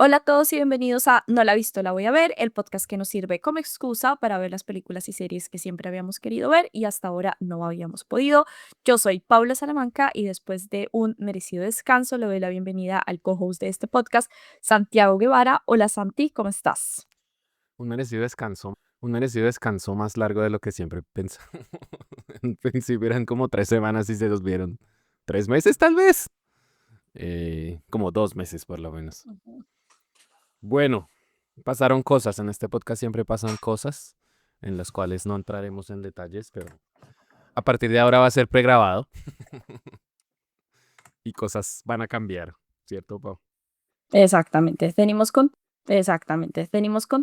Hola a todos y bienvenidos a No la he visto, la voy a ver, el podcast que nos sirve como excusa para ver las películas y series que siempre habíamos querido ver y hasta ahora no habíamos podido. Yo soy Paula Salamanca y después de un merecido descanso le doy la bienvenida al co-host de este podcast, Santiago Guevara. Hola Santi, ¿cómo estás? Un merecido descanso más largo de lo que siempre pensaba. En principio eran como 3 semanas y se los vieron 3 meses tal vez. Como 2 meses por lo menos. Ujú. Bueno, pasaron cosas. En este podcast siempre pasan cosas en las cuales no entraremos en detalles, pero a partir de ahora va a ser pregrabado y cosas van a cambiar, ¿cierto, Pau? Exactamente, venimos con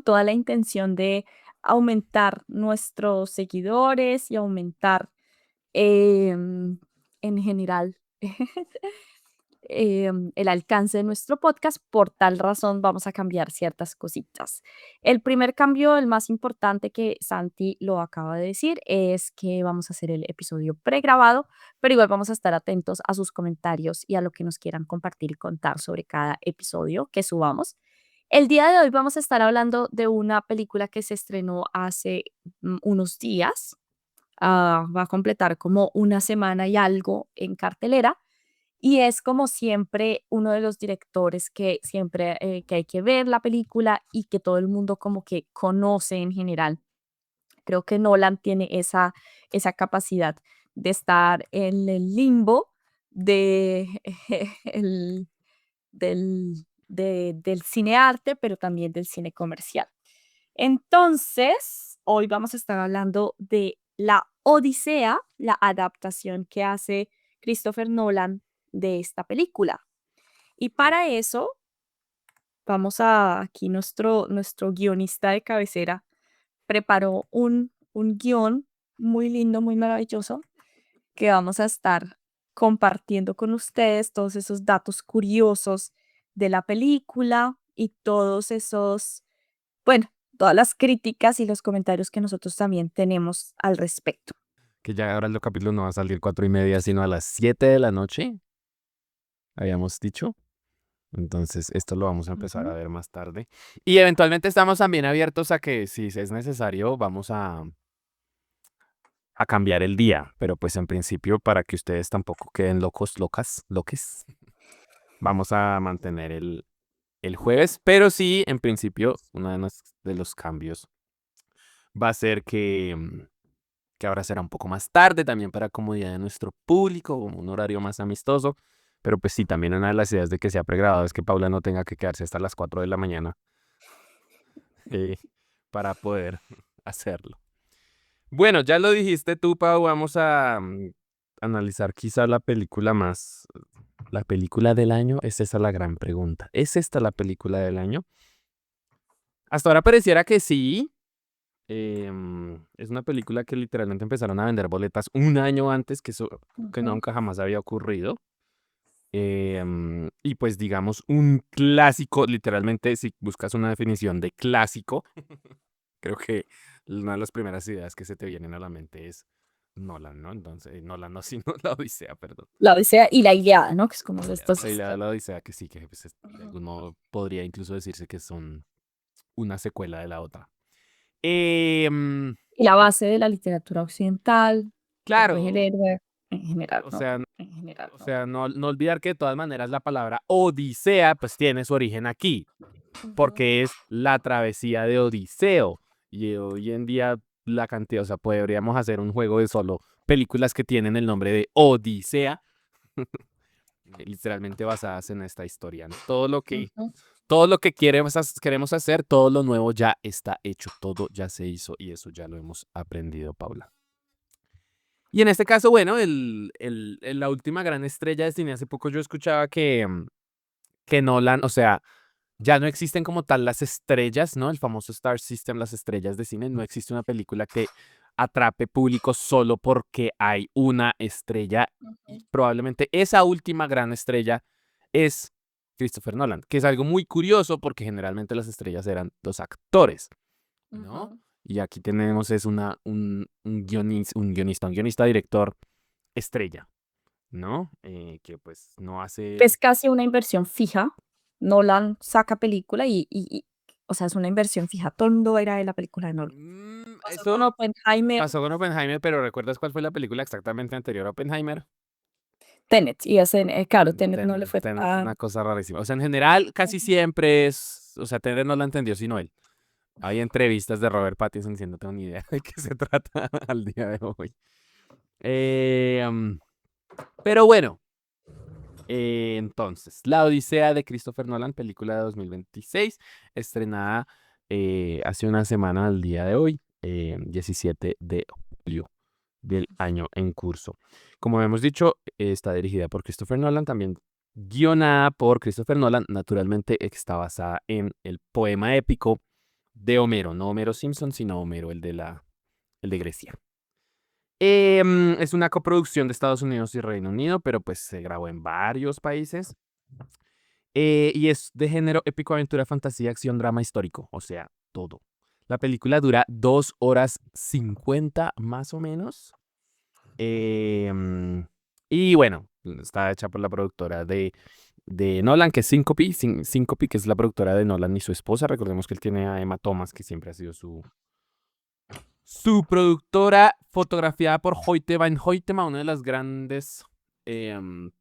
toda la intención de aumentar nuestros seguidores y aumentar en general el alcance de nuestro podcast. Por tal razón vamos a cambiar ciertas cositas. El primer cambio, el más importante que Santi lo acaba de decir, es que vamos a hacer el episodio pregrabado, pero igual vamos a estar atentos a sus comentarios y a lo que nos quieran compartir y contar sobre cada episodio que subamos. El día de hoy vamos a estar hablando de una película que se estrenó hace unos días. Va a completar como una semana y algo en cartelera y es como siempre uno de los directores que siempre que hay que ver la película y que todo el mundo como que conoce en general. Creo que Nolan tiene esa capacidad de estar en el limbo de, el- del cine arte, pero también del cine comercial. Entonces, hoy vamos a estar hablando de La Odisea, la adaptación que hace Christopher Nolan de esta película. Y para eso, aquí nuestro guionista de cabecera preparó un guión muy lindo, muy maravilloso, que vamos a estar compartiendo con ustedes todos esos datos curiosos de la película y todos esos, bueno, todas las críticas y los comentarios que nosotros también tenemos al respecto. Que ya ahora el capítulo no va a salir 4:30, sino a las 7 de la noche, habíamos dicho. Entonces, esto lo vamos a empezar a Ujú. ver más tarde. Y eventualmente estamos también abiertos a que si es necesario, vamos a cambiar el día. Pero pues en principio, para que ustedes tampoco queden locos, locas, loques, vamos a mantener el jueves. Pero sí, en principio, uno de los cambios va a ser que ahora será un poco más tarde, también para comodidad de nuestro público, como un horario más amistoso. Pero pues sí, también una de las ideas de que sea pregrabado es que Paula no tenga que quedarse hasta las 4 de la mañana eh, para poder hacerlo. Bueno, ya lo dijiste tú, Pau, vamos a analizar quizá la película del año. Es esa la gran pregunta. ¿Es esta la película del año? Hasta ahora pareciera que sí. Es una película que literalmente empezaron a vender boletas un año antes, que eso que Ujú. nunca jamás había ocurrido. Y pues digamos un clásico, literalmente si buscas una definición de clásico, creo que una de las primeras ideas que se te vienen a la mente es Nolan, ¿no? Entonces, Nolan no, sino La Odisea, perdón. La Odisea y la Ilíada, ¿no? Que es como de La estas. idea de La Odisea, que sí, que pues, de Ujú. algún modo podría incluso decirse que son una secuela de la otra. Em, Y la base de la literatura occidental, lo que es el claro, héroe en general, o ¿no? sea, En general, o ¿no? sea, no olvidar que de todas maneras la palabra Odisea pues tiene su origen aquí, Ujú. porque es la travesía de Odiseo. Y hoy en día la cantidad, o sea, podríamos hacer un juego de solo películas que tienen el nombre de Odisea, literalmente basadas en esta historia, ¿no? Ujú. Todo lo que queremos hacer, todo lo nuevo ya está hecho, todo ya se hizo y eso ya lo hemos aprendido, Paula. Y en este caso, bueno, la última gran estrella de cine, hace poco yo escuchaba que Nolan, o sea, ya no existen como tal las estrellas, ¿no? El famoso Star System, las estrellas de cine. No existe una película que atrape público solo porque hay una estrella. Ujú. Y probablemente esa última gran estrella es Christopher Nolan, que es algo muy curioso porque generalmente las estrellas eran los actores, ¿no? Ujú. Y aquí tenemos es un guionista, director estrella, ¿no? Que pues no hace. Es casi una inversión fija, Nolan saca película o sea, es una inversión fija. Todo el mundo va a ir a ver la película de Nolan. Pasó con Eso Oppenheimer, pasó con Oppenheimer, pero ¿recuerdas cuál fue la película exactamente anterior a Oppenheimer? Tenet, y ese, claro, Tenet no le fue Tenet es una tan... cosa rarísima. O sea, en general, casi siempre es. O sea, Tenet no la entendió sino él. Hay entrevistas de Robert Pattinson diciendo, no tengo ni idea de qué se trata al día de hoy. Eh, um, pero bueno, entonces, La Odisea de Christopher Nolan, película de 2026, estrenada hace una semana al día de hoy, 17 de julio del año en curso. Como hemos dicho, está dirigida por Christopher Nolan, también guionada por Christopher Nolan. Naturalmente está basada en el poema épico de Homero, no Homero Simpson, sino Homero, el de Grecia. Es una coproducción de Estados Unidos y Reino Unido, pero pues se grabó en varios países. Y es de género épico, aventura, fantasía, acción, drama histórico, o sea, todo. La película dura 2 horas 50 más o menos. Em, y bueno, está hecha por la productora de Nolan, que es Syncope, Syncope, que es la productora de Nolan y su esposa. Recordemos que él tiene a Emma Thomas, que siempre ha sido su productora, fotografiada por Hoyte van Hoytema. Una de las grandes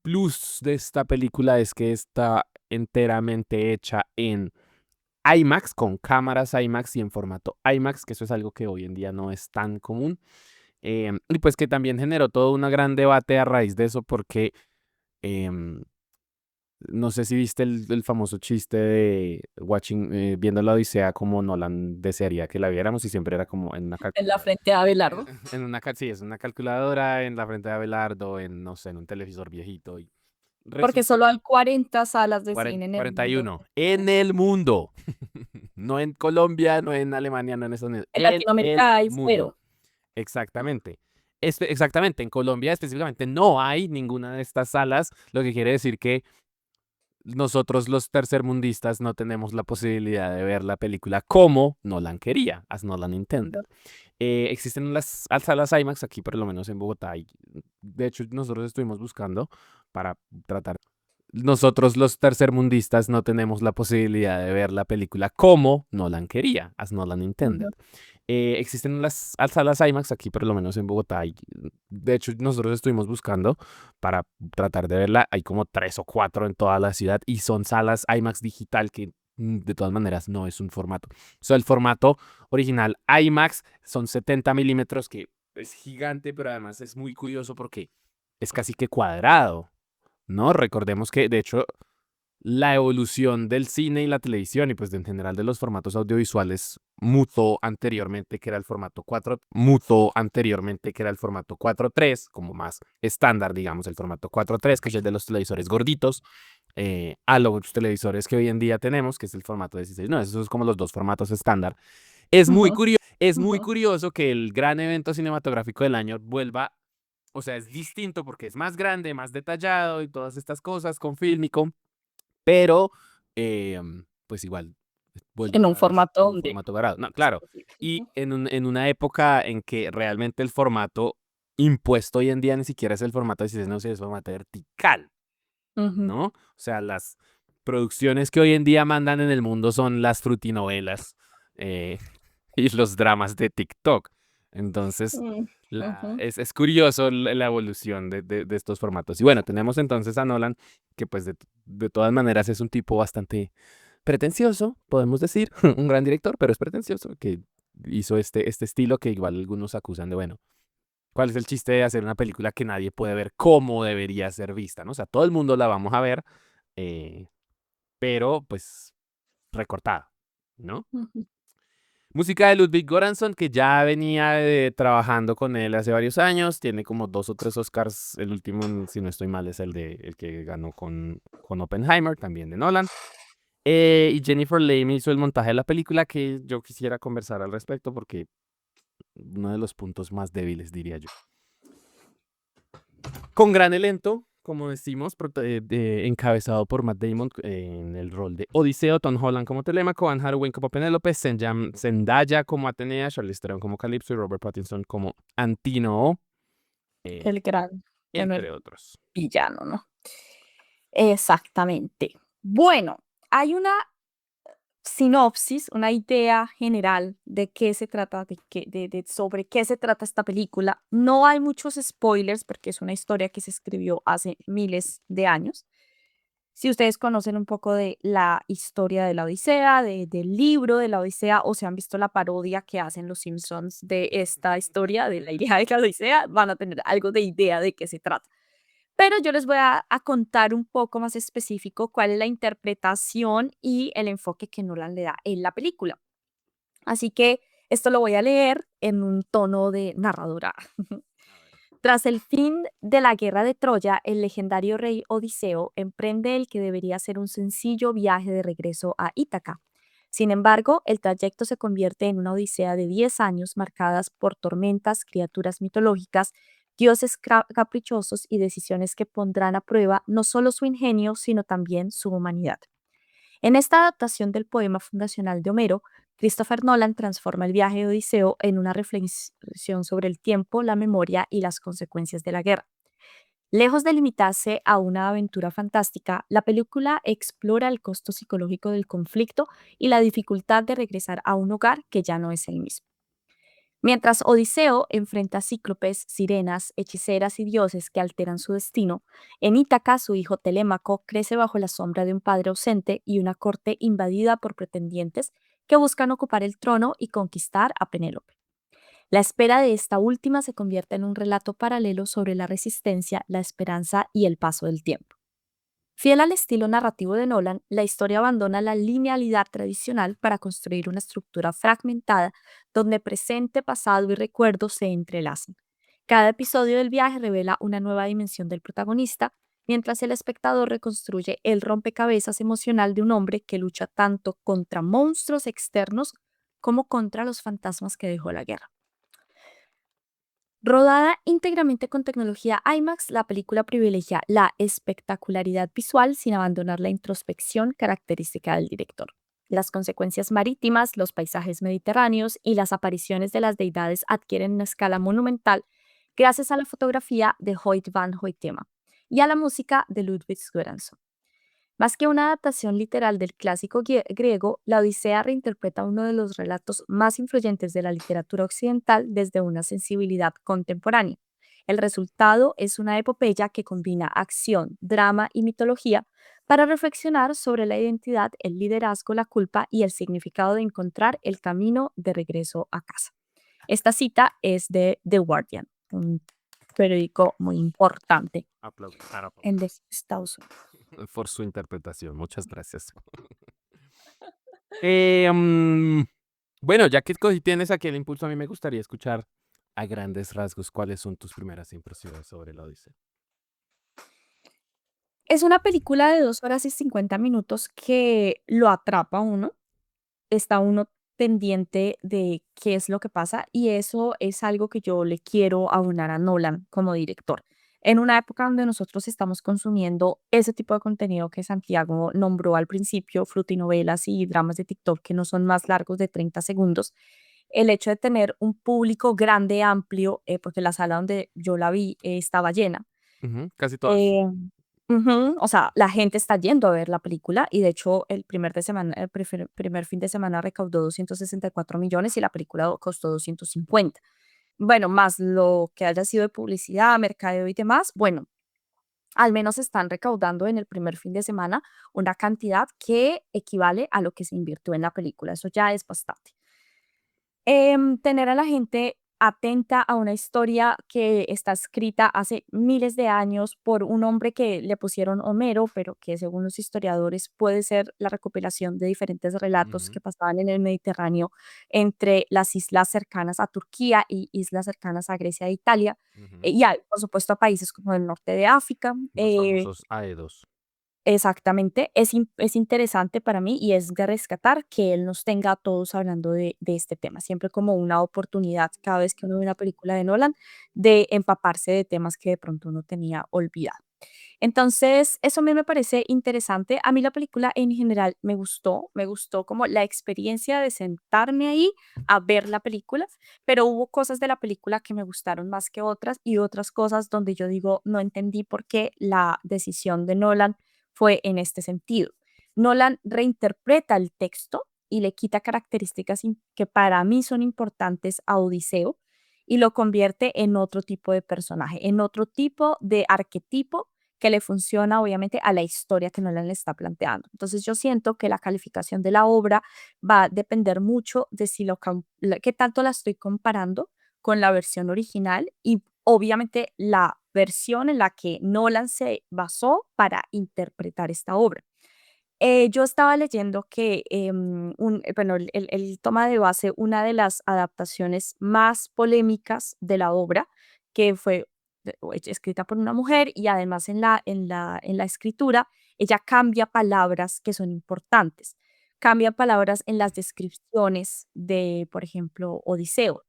plus de esta película es que está enteramente hecha en IMAX, con cámaras IMAX y en formato IMAX, que eso es algo que hoy en día no es tan común. Y pues que también generó todo un gran debate a raíz de eso, porque em, no sé si viste el famoso chiste de viendo la Odisea como Nolan desearía que la viéramos, y siempre era como en una En la calculadora. frente de Abelardo. Sí, es una calculadora en la frente de Abelardo, en, no sé, en un televisor viejito. Y Porque resulta solo hay 40 salas de cine en el mundo. 41 en el mundo. No en Colombia, no en Alemania, no en Estados Unidos. En En el Latinoamérica hay mundo. cero. Exactamente. Exactamente, en Colombia específicamente no hay ninguna de estas salas, lo que quiere decir que nosotros los tercermundistas no tenemos la posibilidad de ver la película como Nolan quería, as Nolan intended. Existen las salas IMAX aquí, por lo menos en Bogotá. Y, de hecho, nosotros estuvimos buscando para tratar. Nosotros los tercermundistas no tenemos la posibilidad de ver la película como Nolan quería, as Nolan intended. Ujú. Existen las salas IMAX aquí, por lo menos en Bogotá. Y, de hecho, nosotros estuvimos buscando para tratar de verla. Hay como 3 o 4 en toda la ciudad y son salas IMAX digital que de todas maneras no es un formato. O sea, el formato original IMAX son 70 milímetros, que es gigante, pero además es muy curioso porque es casi que cuadrado, ¿no? Recordemos que, de hecho, la evolución del cine y la televisión y pues en general de los formatos audiovisuales mutó anteriormente, que era el formato 4:3, como más estándar, digamos, el formato 4:3, que es el de los televisores gorditos, a los televisores que hoy en día tenemos, que es el formato 16. No, esos son como los dos formatos estándar. Ujú. Es muy curioso que el gran evento cinematográfico del año vuelva, o sea, es distinto porque es más grande, más detallado y todas estas cosas con fílmico, pero, pues igual, vuelve En un otra vez formato en un donde formato grado. No, es claro. posible. Y Ujú. en una época en que realmente el formato impuesto hoy en día ni siquiera es el formato 16, no, es formato vertical, Ujú. ¿no? O sea, las producciones que hoy en día mandan en el mundo son las frutinovelas, eh, y los dramas de TikTok. Entonces, Mm, ujú. es curioso la evolución de estos formatos. Y bueno, tenemos entonces a Nolan, que pues de todas maneras es un tipo bastante pretencioso, podemos decir, un gran director, pero es pretencioso, que hizo este estilo que igual algunos acusan de, bueno, ¿cuál es el chiste de hacer una película que nadie puede ver cómo debería ser vista, ¿no? O sea, todo el mundo la vamos a ver, eh, pero pues recortada, ¿no? Ujú. Música de Ludwig Göransson, que ya venía trabajando con él hace varios años. Tiene como 2 o 3 Oscars. El último, si no estoy mal, es el que ganó con Oppenheimer, también de Nolan. Y Jennifer Lame hizo el montaje de la película, que yo quisiera conversar al respecto porque uno de los puntos más débiles, diría yo. Con gran elenco, como decimos, encabezado por Matt Damon en el rol de Odiseo, Tom Holland como Telémaco, Anne Hathaway como Penélope, Zendaya como Atenea, Charlize Theron como Calypso y Robert Pattinson como Antinoo, eh, El gran, bueno, entre el otros. villano, ¿no? Exactamente. Bueno. hay una sinopsis, una idea general de qué se trata, sobre qué se trata esta película. No hay muchos spoilers porque es una historia que se escribió hace miles de años. Si ustedes conocen un poco de la historia de la Odisea, del libro de la Odisea, o se han visto la parodia que hacen los Simpsons de esta historia, de la idea de la Odisea, van a tener algo de idea de qué se trata. Pero yo les voy a contar un poco más específico cuál es la interpretación y el enfoque que Nolan le da en la película. Así que esto lo voy a leer en un tono de narradora. A ver. Tras el fin de la guerra de Troya, el legendario rey Odiseo emprende el que debería ser un sencillo viaje de regreso a Ítaca. Sin embargo, el trayecto se convierte en una odisea de 10 años marcadas por tormentas, criaturas mitológicas, dioses caprichosos y decisiones que pondrán a prueba no solo su ingenio, sino también su humanidad. En esta adaptación del poema fundacional de Homero, Christopher Nolan transforma el viaje de Odiseo en una reflexión sobre el tiempo, la memoria y las consecuencias de la guerra. Lejos de limitarse a una aventura fantástica, la película explora el costo psicológico del conflicto y la dificultad de regresar a un hogar que ya no es el mismo. Mientras Odiseo enfrenta cíclopes, sirenas, hechiceras y dioses que alteran su destino, en Ítaca su hijo Telémaco crece bajo la sombra de un padre ausente y una corte invadida por pretendientes que buscan ocupar el trono y conquistar a Penélope. La espera de esta última se convierte en un relato paralelo sobre la resistencia, la esperanza y el paso del tiempo. Fiel al estilo narrativo de Nolan, la historia abandona la linealidad tradicional para construir una estructura fragmentada donde presente, pasado y recuerdo se entrelazan. Cada episodio del viaje revela una nueva dimensión del protagonista, mientras el espectador reconstruye el rompecabezas emocional de un hombre que lucha tanto contra monstruos externos como contra los fantasmas que dejó la guerra. Rodada íntegramente con tecnología IMAX, la película privilegia la espectacularidad visual sin abandonar la introspección característica del director. Las consecuencias marítimas, los paisajes mediterráneos y las apariciones de las deidades adquieren una escala monumental gracias a la fotografía de Hoyt van Hoytema y a la música de Ludwig Göransson. Más que una adaptación literal del clásico griego, la Odisea reinterpreta uno de los relatos más influyentes de la literatura occidental desde una sensibilidad contemporánea. El resultado es una epopeya que combina acción, drama y mitología para reflexionar sobre la identidad, el liderazgo, la culpa y el significado de encontrar el camino de regreso a casa. Esta cita es de The Guardian, un periódico muy importante Aplausos. en Estados Unidos. Por su interpretación. Muchas gracias. Eh, mm, bueno, ya que tienes aquí el impulso, a mí me gustaría escuchar a grandes rasgos cuáles son tus primeras impresiones sobre la Odisea. Es una película de 2 horas y 50 minutos que lo atrapa a uno, está uno pendiente de qué es lo que pasa, y eso es algo que yo le quiero aunar a Nolan como director. En una época donde nosotros estamos consumiendo ese tipo de contenido que Santiago nombró al principio, frutinovelas y dramas de TikTok que no son más largos de 30 segundos, el hecho de tener un público grande, amplio, porque la sala donde yo la vi, estaba llena. Ujú, casi todas. Eh, Ujú, o sea, la gente está yendo a ver la película y de hecho el primer fin de semana recaudó 264 millones y la película costó 250. Bueno, más lo que haya sido de publicidad, mercadeo y demás, bueno, al menos están recaudando en el primer fin de semana una cantidad que equivale a lo que se invirtió en la película. Eso ya es bastante. Tener a la gente atenta a una historia que está escrita hace miles de años por un hombre que le pusieron Homero, pero que según los historiadores puede ser la recopilación de diferentes relatos Ujú, que pasaban en el Mediterráneo entre las islas cercanas a Turquía y islas cercanas a Grecia e Italia, ujú. por supuesto a países como el norte de África. Los famosos AE2. Exactamente, es interesante para mí y es de rescatar que él nos tenga a todos hablando de este tema, siempre como una oportunidad cada vez que uno ve una película de Nolan de empaparse de temas que de pronto uno tenía olvidado. Entonces, eso a mí me parece interesante. A mí la película en general me gustó como la experiencia de sentarme ahí a ver la película, pero hubo cosas de la película que me gustaron más que otras y otras cosas donde yo digo, no entendí por qué la decisión de Nolan fue en este sentido. Nolan reinterpreta el texto y le quita características que para mí son importantes a Odiseo y lo convierte en otro tipo de personaje, en otro tipo de arquetipo que le funciona obviamente a la historia que Nolan le está planteando. Entonces yo siento que la calificación de la obra va a depender mucho de si qué tanto la estoy comparando con la versión original y obviamente la versión en la que Nolan se basó para interpretar esta obra. Yo estaba leyendo que bueno, él toma de base una de las adaptaciones más polémicas de la obra, que fue escrita por una mujer y además en la escritura ella cambia palabras que son importantes. Cambia palabras en las descripciones de, por ejemplo, Odiseo.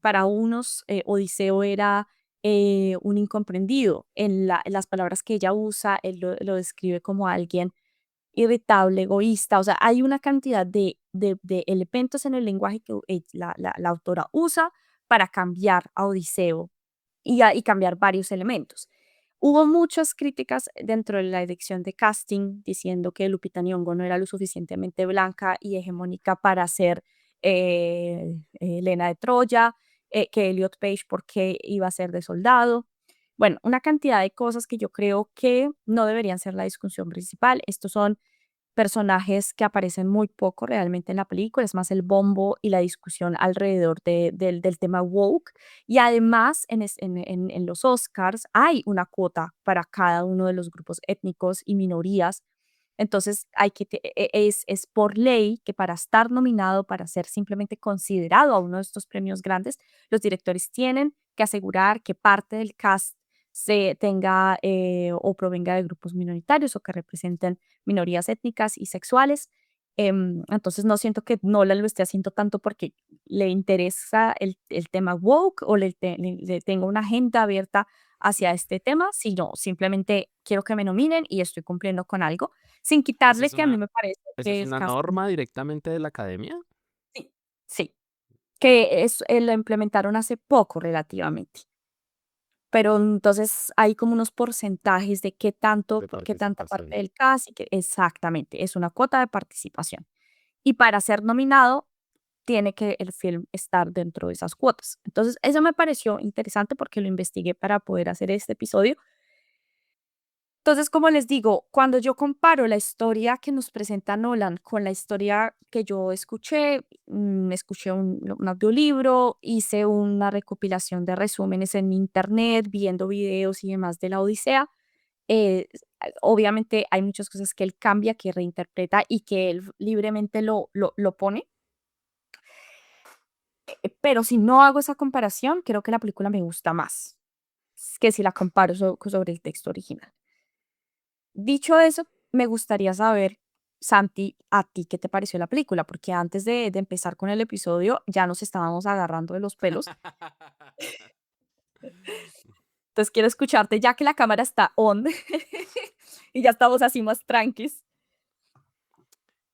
Para unos, Odiseo era un incomprendido. En las palabras que ella usa, él lo describe como alguien irritable, egoísta. O sea, hay una cantidad de elementos en el lenguaje que la autora usa para cambiar a Odiseo y cambiar varios elementos. Hubo muchas críticas dentro de la dirección de casting diciendo que Lupita Nyong'o no era lo suficientemente blanca y hegemónica para ser Helena de Troya, que Elliot Page porque iba a ser de soldado. Bueno, una cantidad de cosas que yo creo que no deberían ser la discusión principal. Estos son personajes que aparecen muy poco realmente en la película, es más el bombo y la discusión alrededor del tema woke. Y además en los Oscars hay una cuota para cada uno de los grupos étnicos y minorías. Entonces es por ley que para estar nominado, para ser simplemente considerado a uno de estos premios grandes, los directores tienen que asegurar que parte del cast se tenga o provenga de grupos minoritarios o que representen minorías étnicas y sexuales. Entonces no siento que Nolan lo esté haciendo tanto porque le interesa el tema woke o le tenga una agenda abierta hacia este tema, sino simplemente quiero que me nominen y estoy cumpliendo con algo, sin ¿Esa quitarle es que a mí una, me parece esa que es es una casting. norma directamente de la academia? Sí, sí, que lo implementaron hace poco relativamente. Pero entonces hay como unos porcentajes de De qué tanta participación. parte del cast y que exactamente, es una cuota de participación. Y para ser nominado, tiene que el film estar dentro de esas cuotas. Entonces, eso me pareció interesante porque lo investigué para poder hacer este episodio. Entonces, como les digo, cuando yo comparo la historia que nos presenta Nolan con la historia que yo escuché, escuché un audiolibro, hice una recopilación de resúmenes en internet, viendo videos y demás de la Odisea. Obviamente hay muchas cosas que él cambia, que reinterpreta y que él libremente lo pone. Pero si no hago esa comparación, creo que la película me gusta más que si la comparo sobre el texto original. Dicho eso, me gustaría saber, Santi, a ti qué te pareció la película, porque antes de empezar con el episodio ya nos estábamos agarrando de los pelos. Entonces quiero escucharte ya que la cámara está on y ya estamos así más tranquis.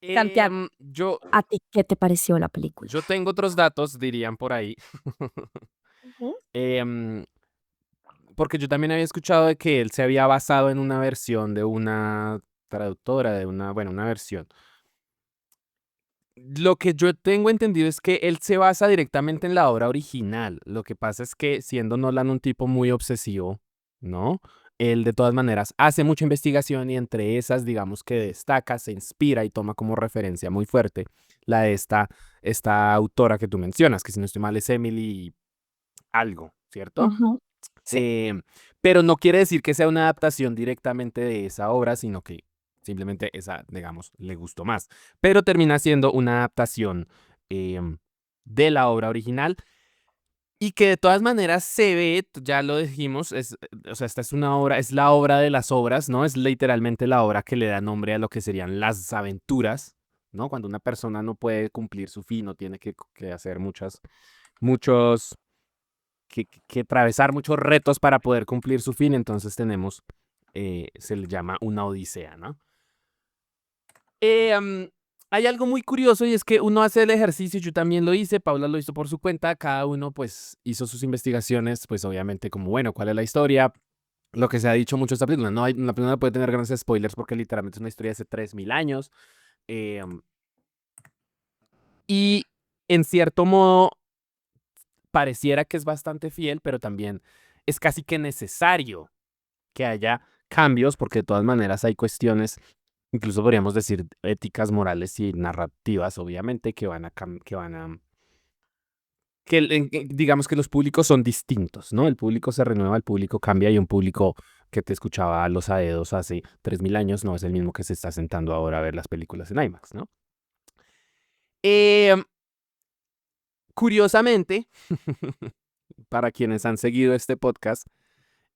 Santiago, Yo, ¿a ti qué te pareció la película? yo tengo otros datos, dirían por ahí. Ujú, Em, Porque yo también había escuchado de que él se había basado en una versión de una traductora, de una, bueno, una versión. Lo que yo tengo entendido es que él se basa directamente en la obra original. Lo que pasa es que siendo Nolan un tipo muy obsesivo, ¿no? Él de todas maneras hace mucha investigación y entre esas, digamos que destaca, se inspira y toma como referencia muy fuerte la de esta autora que tú mencionas, que si no estoy mal es Emily algo, ¿cierto? ujú, sí. Em, pero no quiere decir que sea una adaptación directamente de esa obra, sino que simplemente esa, digamos, le gustó más. Pero termina siendo una adaptación em, de la obra original y que de todas maneras se ve, ya lo dijimos, o sea, esta es una obra, es la obra de las obras, ¿no? Es literalmente la obra que le da nombre a lo que serían las aventuras, ¿no? Cuando una persona no puede cumplir su fin o tiene que hacer muchos que atravesar muchos retos para poder cumplir su fin, entonces tenemos, se le llama una odisea, ¿no? Hay algo muy curioso y es que uno hace el ejercicio, yo también lo hice, Paula lo hizo por su cuenta, cada uno pues hizo sus investigaciones, pues obviamente como, bueno, ¿cuál es la historia? lo que se ha dicho mucho de esta película. No hay, la película no puede tener grandes spoilers porque literalmente es una historia de hace 3000 años. eh, y en cierto modo pareciera que es bastante fiel, pero también es casi que necesario que haya cambios porque de todas maneras hay cuestiones, incluso podríamos decir éticas, morales y narrativas, obviamente, que van a, que van a digamos que los públicos son distintos, ¿no? El público se renueva, el público cambia y un público que te escuchaba a los Aedos hace 3000 años no es el mismo que se está sentando ahora a ver las películas en IMAX, ¿no? Em, Curiosamente, para quienes han seguido este podcast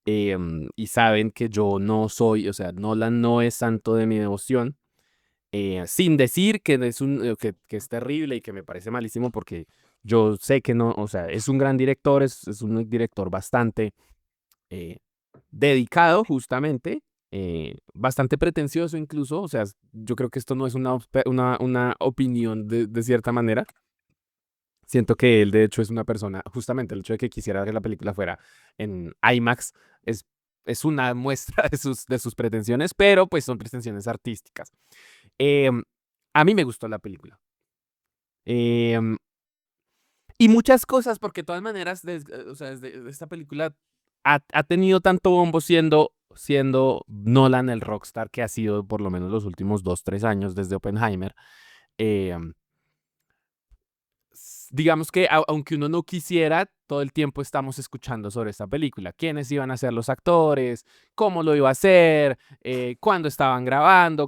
y saben que yo no soy, o sea, Nolan no es santo de mi devoción, sin decir que es que es terrible y que me parece malísimo porque yo sé que no, o sea, es un gran director, es un director bastante eh, dedicado justamente, bastante pretencioso incluso, o sea, yo creo que esto no es una opinión de cierta manera. Siento que él de hecho es una persona, justamente el hecho de que quisiera que la película fuera en IMAX es, es una muestra de sus pretensiones, pero pues son pretensiones artísticas. Em, a mí me gustó la película. Em, y muchas cosas, porque de todas maneras, o sea, desde esta película ha tenido tanto bombo siendo Nolan el rockstar que ha sido por lo menos los últimos 2, 3 años desde Oppenheimer. Em, digamos que aunque uno no quisiera, todo el tiempo estamos escuchando sobre esta película. ¿Quiénes iban a ser los actores? ¿Cómo lo iba a hacer? ¿Cuándo estaban grabando?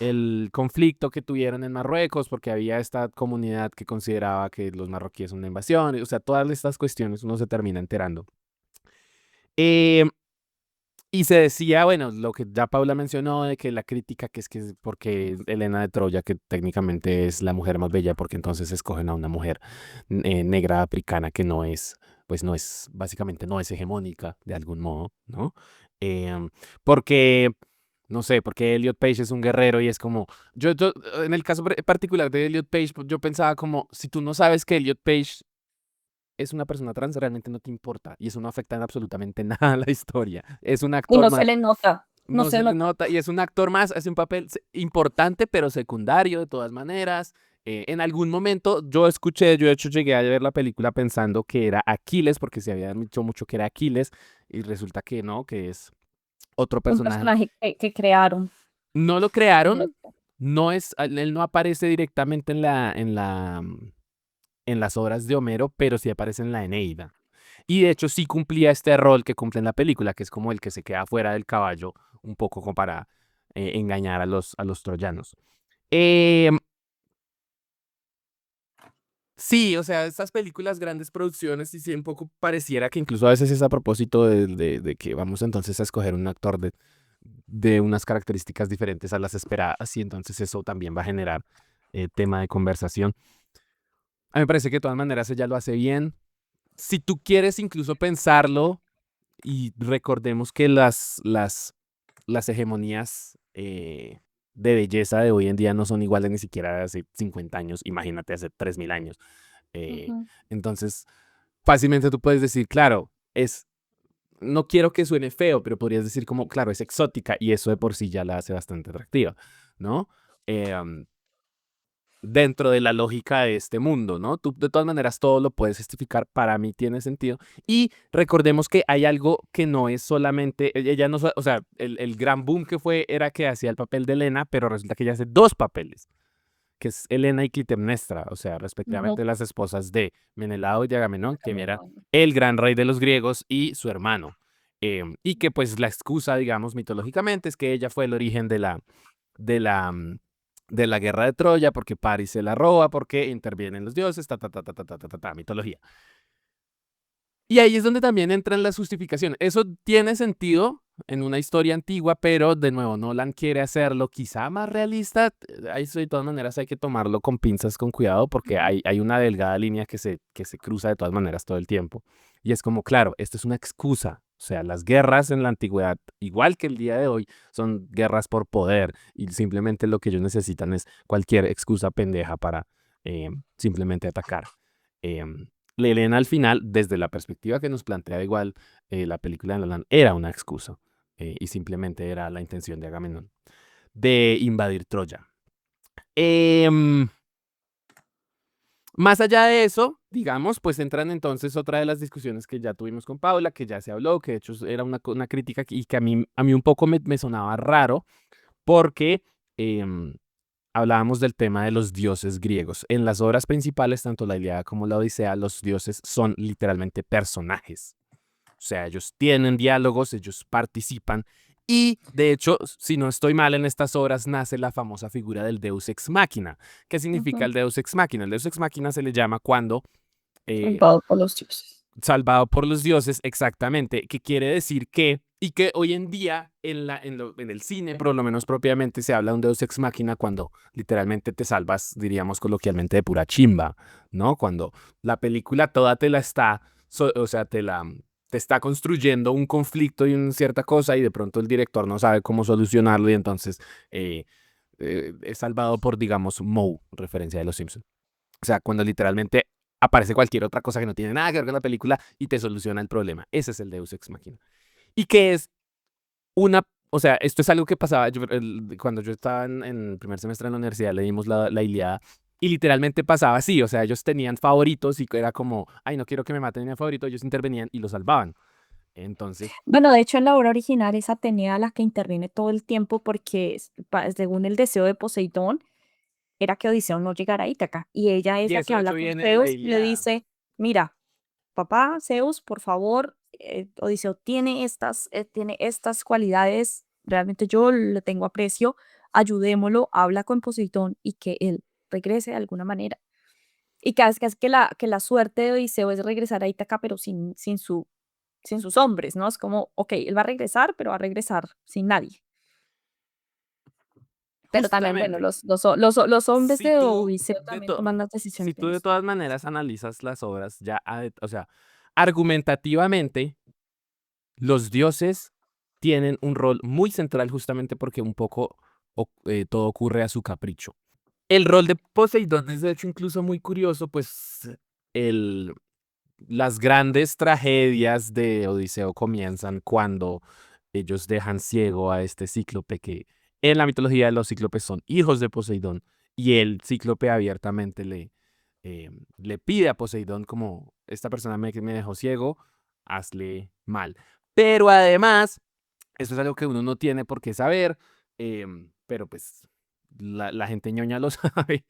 El conflicto que tuvieron en Marruecos, porque había esta comunidad que consideraba que los marroquíes son una invasión. O sea, todas estas cuestiones uno se termina enterando. Eh, y se decía, bueno, lo que ya Paula mencionó, de que la crítica, que es porque Helena de Troya, que técnicamente es la mujer más bella, porque entonces escogen a una mujer negra africana que no es, pues no es, básicamente no es hegemónica de algún modo, ¿no? Em, porque, no sé, porque Elliot Page es un guerrero y es como, en el caso particular de Elliot Page, pues, yo pensaba como, si tú no sabes que Elliot Page es una persona trans, realmente no te importa. Y eso no afecta en absolutamente nada a la historia. Es un Y actor no se más. le nota, no No se se le nota. nota. Y es un actor más. Hace un papel importante, pero secundario de todas maneras. En algún momento yo de hecho llegué a ver la película pensando que era Aquiles, porque se había dicho mucho que era Aquiles. Y resulta que no, que es otro Un personaje. personaje que crearon No lo en crearon. esto. Él no aparece directamente en las obras de Homero, pero sí aparece en la Eneida. Y de hecho sí cumplía este rol que cumple en la película, que es como el que se queda fuera del caballo, un poco como para engañar a los troyanos. Em, sí, o sea, estas películas, grandes producciones, y sí un poco pareciera que incluso a veces es a propósito de que vamos entonces a escoger un actor de unas características diferentes a las esperadas, y entonces eso también va a generar tema de conversación. A mí me parece que de todas maneras ella lo hace bien. Si tú quieres incluso pensarlo, y recordemos que las hegemonías de belleza de hoy en día no son iguales ni siquiera de hace 50 años, imagínate hace 3000 años. Eh, Ujú. entonces, fácilmente tú puedes decir, claro, no quiero que suene feo, pero podrías decir como, claro, es exótica y eso de por sí ya la hace bastante atractiva, ¿no? Dentro de la lógica de este mundo, ¿no? Tú de todas maneras todo lo puedes justificar, para mí tiene sentido. Y recordemos que hay algo que no es solamente, ella no, o sea, el gran boom que fue era que hacía el papel de Elena, pero resulta que ella hace dos papeles, que es Elena y Clitemnestra, o sea, No, respectivamente las esposas de Menelao y de Agamenón, que también era no. el gran rey de los griegos y su hermano. Y que pues la excusa, digamos, mitológicamente es que ella fue el origen de la, de la guerra de Troya, porque Paris se la roba, porque intervienen los dioses, mitología. Y ahí es donde también entra en la justificación. Eso tiene sentido en una historia antigua, pero de nuevo, Nolan quiere hacerlo quizá más realista. Ahí de todas maneras hay que tomarlo con pinzas, con cuidado, porque Ujú. hay una delgada línea que se cruza de todas maneras todo el tiempo. Y es como, claro, esto es una excusa. O sea, las guerras en la antigüedad, igual que el día de hoy, son guerras por poder y simplemente lo que ellos necesitan es cualquier excusa pendeja para simplemente atacar. Elena al final, desde la perspectiva que nos plantea igual la película de Nolan, era una excusa y simplemente era la intención de Agamenón de invadir Troya. Em, Más allá de eso, digamos, pues entran entonces otra de las discusiones que ya tuvimos con Paula, que ya se habló, que de hecho era una crítica y que a mí un poco me sonaba raro porque em, hablábamos del tema de los dioses griegos. En las obras principales, tanto la Ilíada como la Odisea, los dioses son literalmente personajes. O sea, ellos tienen diálogos, ellos participan. Y de hecho, si no estoy mal, en estas obras nace la famosa figura del Deus ex machina. ¿Qué significa Ujú. el Deus ex machina? El Deus ex machina se le llama cuando eh, Salvado por los dioses. salvado por los dioses, exactamente, que quiere decir que, y que hoy en día en el cine, por lo menos propiamente, se habla de un Deus ex machina cuando literalmente te salvas, diríamos coloquialmente, de pura chimba, ¿no? Cuando la película toda te la está, o sea, te está construyendo un conflicto y una cierta cosa y de pronto el director no sabe cómo solucionarlo y entonces es salvado por, digamos, Moe, referencia de los Simpsons. O sea, cuando literalmente aparece cualquier otra cosa que no tiene nada que ver con la película y te soluciona el problema. Ese es el Deus Ex Machina. Y que es una, o sea, esto es algo que pasaba cuando yo estaba en el primer semestre de la universidad, leímos la Ilíada y literalmente pasaba así, o sea, ellos tenían favoritos y era como, ay, no quiero que me maten a mi favorito, ellos intervenían y lo salvaban. Entonces, Bueno, de hecho, en la obra original es Atenea la que interviene todo el tiempo porque, según el deseo de Poseidón, era que Odiseo no llegara a Ítaca. Y ella es y la que eso de habla hecho con viene en la Zeus y le Ilíada. dice, mira, papá Zeus, por favor, Odiseo tiene estas cualidades, realmente yo le tengo aprecio, ayudémoslo, habla con Poseidón y que él regrese de alguna manera. Y casi que la suerte de Odiseo es regresar a Ítaca, pero sin sus hombres, ¿no? Es como, ok, él va a regresar, pero va a regresar sin nadie. Pero también, bueno, Justamente, los hombres si de tú Odiseo de, también toman las si decisiones bien tú de todas maneras analizas las obras ya, o sea, argumentativamente, los dioses tienen un rol muy central justamente porque un poco todo ocurre a su capricho. El rol de Poseidón es de hecho incluso muy curioso, pues el, las grandes tragedias de Odiseo comienzan cuando ellos dejan ciego a este cíclope que en la mitología de los cíclopes son hijos de Poseidón y el cíclope abiertamente le pide a Poseidón como esta persona me dejó ciego, hazle mal. Pero además, eso es algo que uno no tiene por qué saber, pero pues la gente ñoña lo sabe.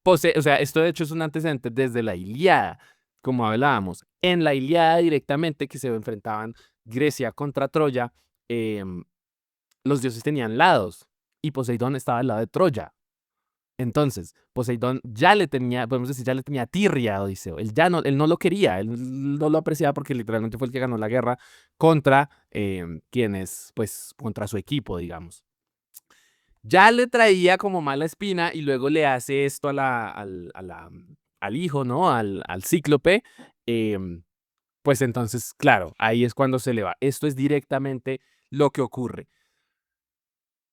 O sea, esto de hecho es un antecedente desde la Ilíada, como hablábamos. En la Ilíada directamente que se enfrentaban Grecia contra Troya, em, los dioses tenían lados y Poseidón estaba al lado de Troya. Entonces, Poseidón ya le tenía, podemos decir, ya le tenía tirria a Odiseo. Él no lo quería, él no lo apreciaba porque literalmente fue el que ganó la guerra contra quienes, pues, contra su equipo, digamos. Ya le traía como mala espina y luego le hace esto al hijo, ¿no? Al cíclope. em, pues entonces, claro, ahí es cuando se le va. Esto es directamente lo que ocurre.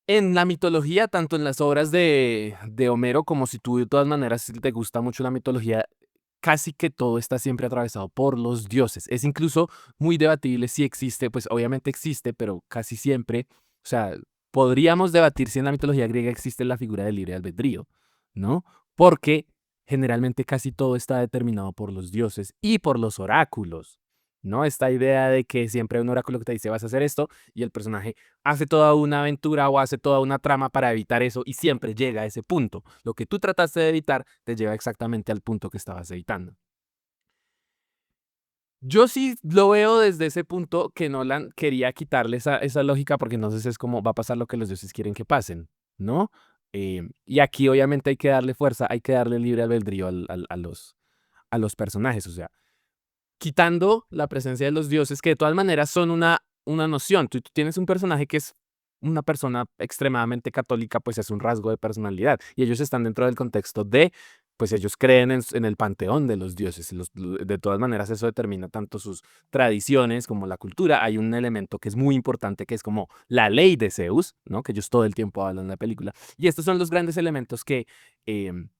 En la mitología, tanto en las obras de Homero, como si tú de todas maneras si te gusta mucho la mitología, casi que todo está siempre atravesado por los dioses. Es incluso muy debatible si existe, pues obviamente existe, pero casi siempre, o sea, podríamos debatir si en la mitología griega existe la figura del libre albedrío, ¿no? Porque generalmente casi todo está determinado por los dioses y por los oráculos, ¿no? Esta idea de que siempre hay un oráculo que te dice vas a hacer esto y el personaje hace toda una aventura o hace toda una trama para evitar eso y siempre llega a ese punto. Lo que tú trataste de evitar te lleva exactamente al punto que estabas evitando. Yo sí lo veo desde ese punto que Nolan quería quitarle esa lógica porque entonces es como va a pasar lo que los dioses quieren que pasen, ¿no? Y aquí obviamente hay que darle fuerza, hay que darle libre albedrío a los personajes, o sea, quitando la presencia de los dioses, que de todas maneras son una noción. Tú tienes un personaje que es una persona extremadamente católica, pues es un rasgo de personalidad. Y ellos están dentro del contexto de, pues ellos creen en el panteón de los dioses. De todas maneras, eso determina tanto sus tradiciones como la cultura. Hay un elemento que es muy importante, que es como la ley de Zeus, ¿no? Que ellos todo el tiempo hablan en la película. Y estos son los grandes elementos que... em,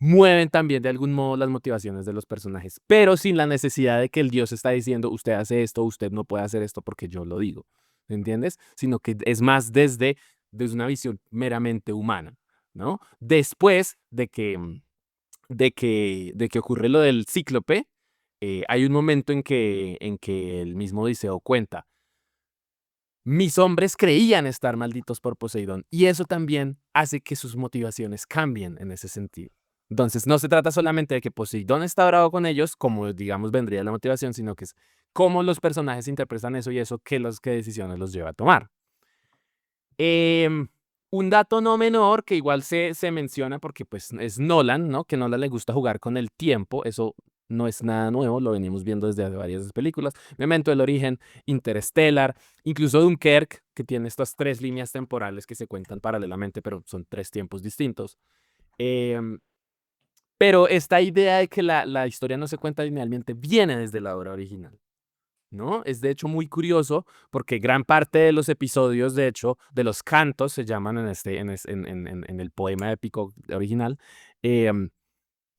mueven también de algún modo las motivaciones de los personajes, pero sin la necesidad de que el dios está diciendo, usted hace esto, usted no puede hacer esto porque yo lo digo, ¿me entiendes? Sino que es más desde una visión meramente humana, ¿no? Después de que ocurre lo del cíclope, hay un momento en que el mismo Odiseo cuenta, mis hombres creían estar malditos por Poseidón y eso también hace que sus motivaciones cambien en ese sentido. Entonces, no se trata solamente de que Poseidón está bravo con ellos, como digamos vendría la motivación, sino que es cómo los personajes interpretan eso y eso qué decisiones los lleva a tomar. Em, un dato no menor que igual se menciona porque pues es Nolan, ¿no? Que Nolan le gusta jugar con el tiempo, eso no es nada nuevo, lo venimos viendo desde hace varias películas. Memento, El Origen, Interstellar, incluso Dunkerque, que tiene estas 3 líneas temporales que se cuentan paralelamente, pero son 3 tiempos distintos. Em, pero esta idea de que la historia no se cuenta linealmente viene desde la obra original. ¿No? Es de hecho muy curioso porque gran parte de los episodios, de hecho, de los cantos se llaman en el poema épico original. em,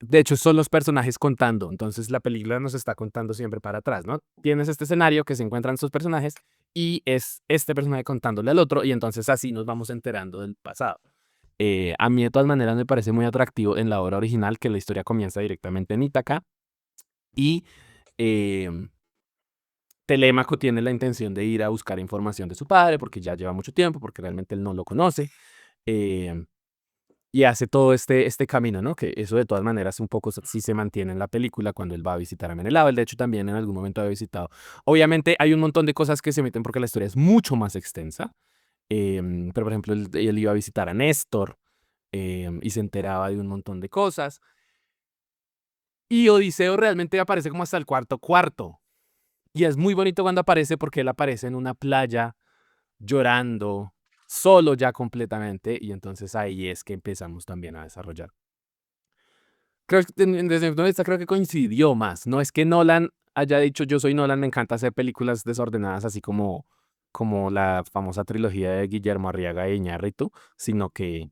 de hecho, son los personajes contando. Entonces, la película nos está contando siempre para atrás, ¿no? Tienes este escenario que se encuentran sus personajes y es este personaje contándole al otro, y entonces así nos vamos enterando del pasado. A mí, de todas maneras, me parece muy atractivo en la obra original que la historia comienza directamente en Ítaca y. em, Telémaco tiene la intención de ir a buscar información de su padre porque ya lleva mucho tiempo, porque realmente él no lo conoce, em, y hace todo este camino, ¿no? Que eso de todas maneras un poco sí se mantiene en la película cuando él va a visitar a Menelao. Él de hecho también en algún momento había visitado. Obviamente hay un montón de cosas que se meten porque la historia es mucho más extensa, pero por ejemplo él iba a visitar a Néstor, y se enteraba de un montón de cosas. Y Odiseo realmente aparece como hasta el cuarto cuarto. Y es muy bonito cuando aparece porque él aparece en una playa llorando, solo ya completamente, y entonces ahí es que empezamos también a desarrollar. Creo que desde mi punto de vista creo que coincidió más. No es que Nolan haya dicho yo soy Nolan, me encanta hacer películas desordenadas así como la famosa trilogía de Guillermo Arriaga e Iñárritu, sino que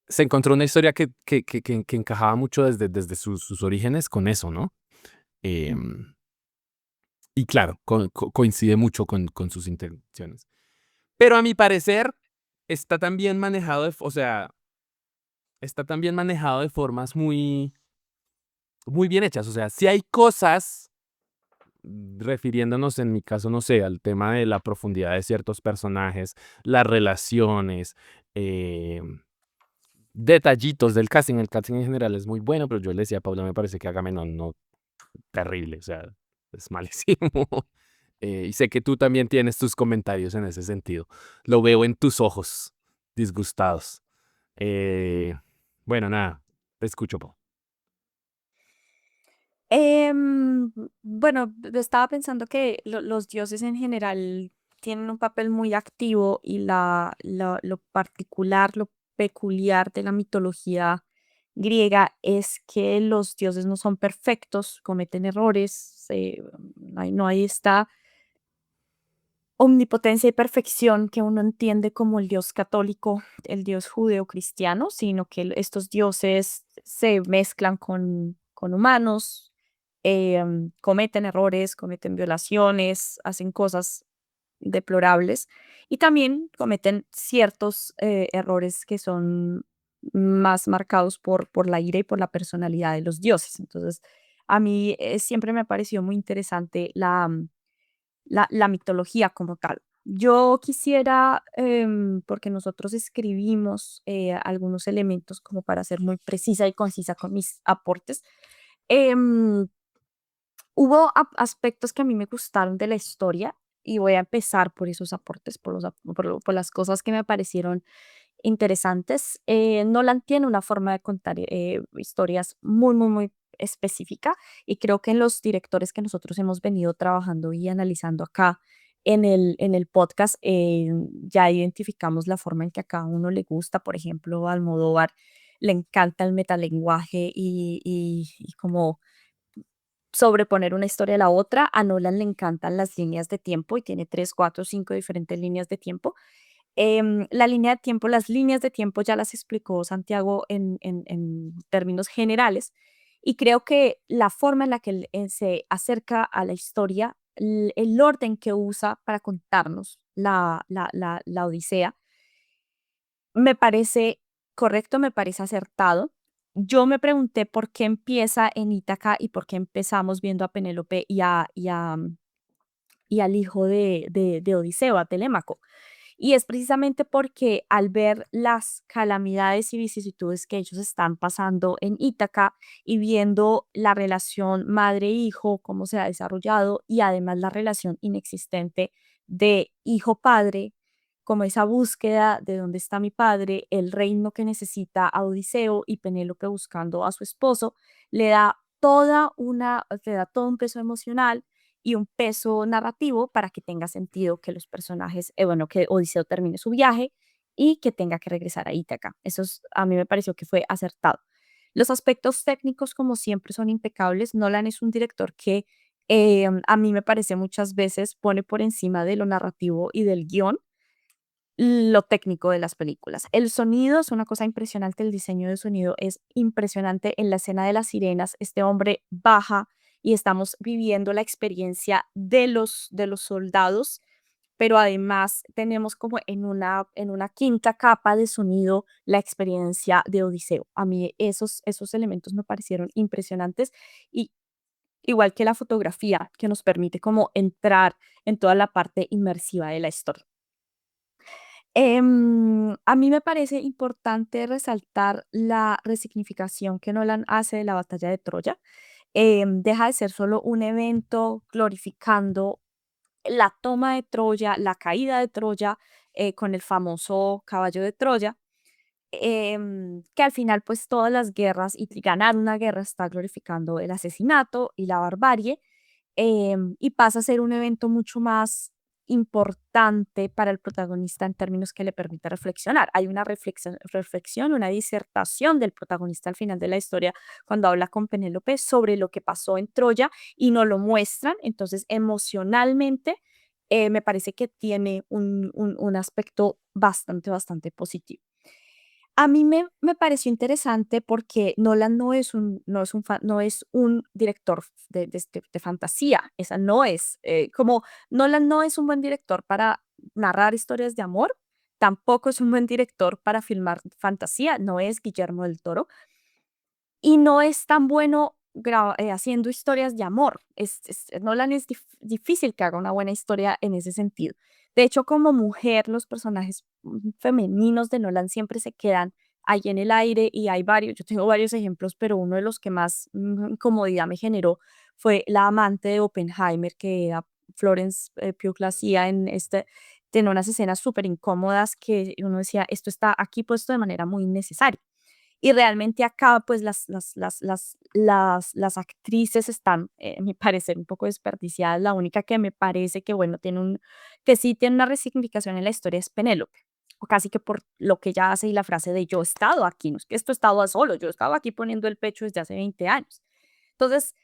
se encontró una historia que encajaba mucho desde sus orígenes con eso, ¿no? Em, y claro, coincide mucho con sus intenciones. Pero a mi parecer está también manejado o sea, está también manejado de formas muy bien hechas. O sea, si hay cosas, refiriéndonos en mi caso, no sé, al tema de la profundidad de ciertos personajes, las relaciones, detallitos del casting. El casting en general es muy bueno, pero yo le decía a Paula, me parece que Agamenón no, terrible, o sea, es malísimo. Y sé que tú también tienes tus comentarios en ese sentido. Lo veo en tus ojos disgustados. Eh, bueno, nada, te escucho, Pau. Bueno, estaba pensando que los dioses en general tienen un papel muy activo y lo particular, lo peculiar de la mitología griega es que los dioses no son perfectos, cometen errores, no hay esta omnipotencia y perfección que uno entiende como el Dios católico, el Dios judeo-cristiano, sino que estos dioses se mezclan con humanos, cometen errores, cometen violaciones, hacen cosas deplorables y también cometen ciertos errores que son más marcados por la ira y por la personalidad de los dioses. Entonces, a mí siempre me ha parecido muy interesante la mitología como tal. Yo quisiera, porque nosotros escribimos algunos elementos como para ser muy precisa y concisa con mis aportes, em, hubo aspectos que a mí me gustaron de la historia y voy a empezar por esos aportes, por las cosas que me parecieron interesantes. Nolan tiene una forma de contar historias muy, muy, muy específica y creo que en los directores que nosotros hemos venido trabajando y analizando acá en el podcast, ya identificamos la forma en que a cada uno le gusta. Por ejemplo, a Almodóvar le encanta el metalenguaje y como sobreponer una historia a la otra. A Nolan le encantan las líneas de tiempo y tiene 3, 4, 5 diferentes líneas de tiempo. La línea de tiempo, las líneas de tiempo ya las explicó Santiago en términos generales, y creo que la forma en la que él, se acerca a la historia, el orden que usa para contarnos la Odisea, me parece correcto, me parece acertado. Yo me pregunté por qué empieza en Ítaca y por qué empezamos viendo a Penélope y al hijo de Odiseo, a Telémaco. Y es precisamente porque al ver las calamidades y vicisitudes que ellos están pasando en Ítaca y viendo la relación madre-hijo, cómo se ha desarrollado, y además la relación inexistente de hijo-padre, como esa búsqueda de dónde está mi padre, el reino que necesita a Odiseo y Penélope buscando a su esposo, le da todo un peso emocional y un peso narrativo para que tenga sentido que los personajes, bueno, que Odiseo termine su viaje y que tenga que regresar a Ítaca. A mí me pareció que fue acertado. Los aspectos técnicos, como siempre, son impecables. Nolan es un director que a mí me parece muchas veces pone por encima de lo narrativo y del guión lo técnico de las películas. El sonido es una cosa impresionante, el diseño de sonido es impresionante. En la escena de las sirenas, este hombre baja y estamos viviendo la experiencia de los soldados, pero además tenemos como en una quinta capa de sonido la experiencia de Odiseo. A mí esos elementos me parecieron impresionantes y igual que la fotografía que nos permite como entrar en toda la parte inmersiva de la historia. A mí me parece importante resaltar la resignificación que Nolan hace de la batalla de Troya. Deja de ser solo un evento glorificando la toma de Troya, la caída de Troya, con el famoso caballo de Troya, que al final pues todas las guerras y ganar una guerra está glorificando el asesinato y la barbarie, y pasa a ser un evento mucho más importante para el protagonista en términos que le permite reflexionar. Hay una reflexión, una disertación del protagonista al final de la historia cuando habla con Penélope sobre lo que pasó en Troya y nos lo muestran. Entonces, emocionalmente, me parece que tiene un aspecto bastante, bastante positivo. A mí me pareció interesante porque Nolan no es un director de fantasía, esa no es, como Nolan no es un buen director para narrar historias de amor, tampoco es un buen director para filmar fantasía, no es Guillermo del Toro, y no es tan bueno haciendo historias de amor. Nolan es difícil que haga una buena historia en ese sentido. De hecho, como mujer, los personajes femeninos de Nolan siempre se quedan ahí en el aire y hay varios, yo tengo varios ejemplos, pero uno de los que más incomodidad me generó fue la amante de Oppenheimer, que era Florence Pugh, la hacía tenía unas escenas súper incómodas que uno decía, esto está aquí puesto de manera muy innecesaria. Y realmente acá, pues, las actrices están, a mi parecer, un poco desperdiciadas. La única que me parece que, bueno, que sí tiene una resignificación en la historia es Penélope, o casi que por lo que ella hace y la frase de: "Yo he estado aquí, no es que esto he estado a solo, yo he estado aquí poniendo el pecho desde hace 20 años". Entonces,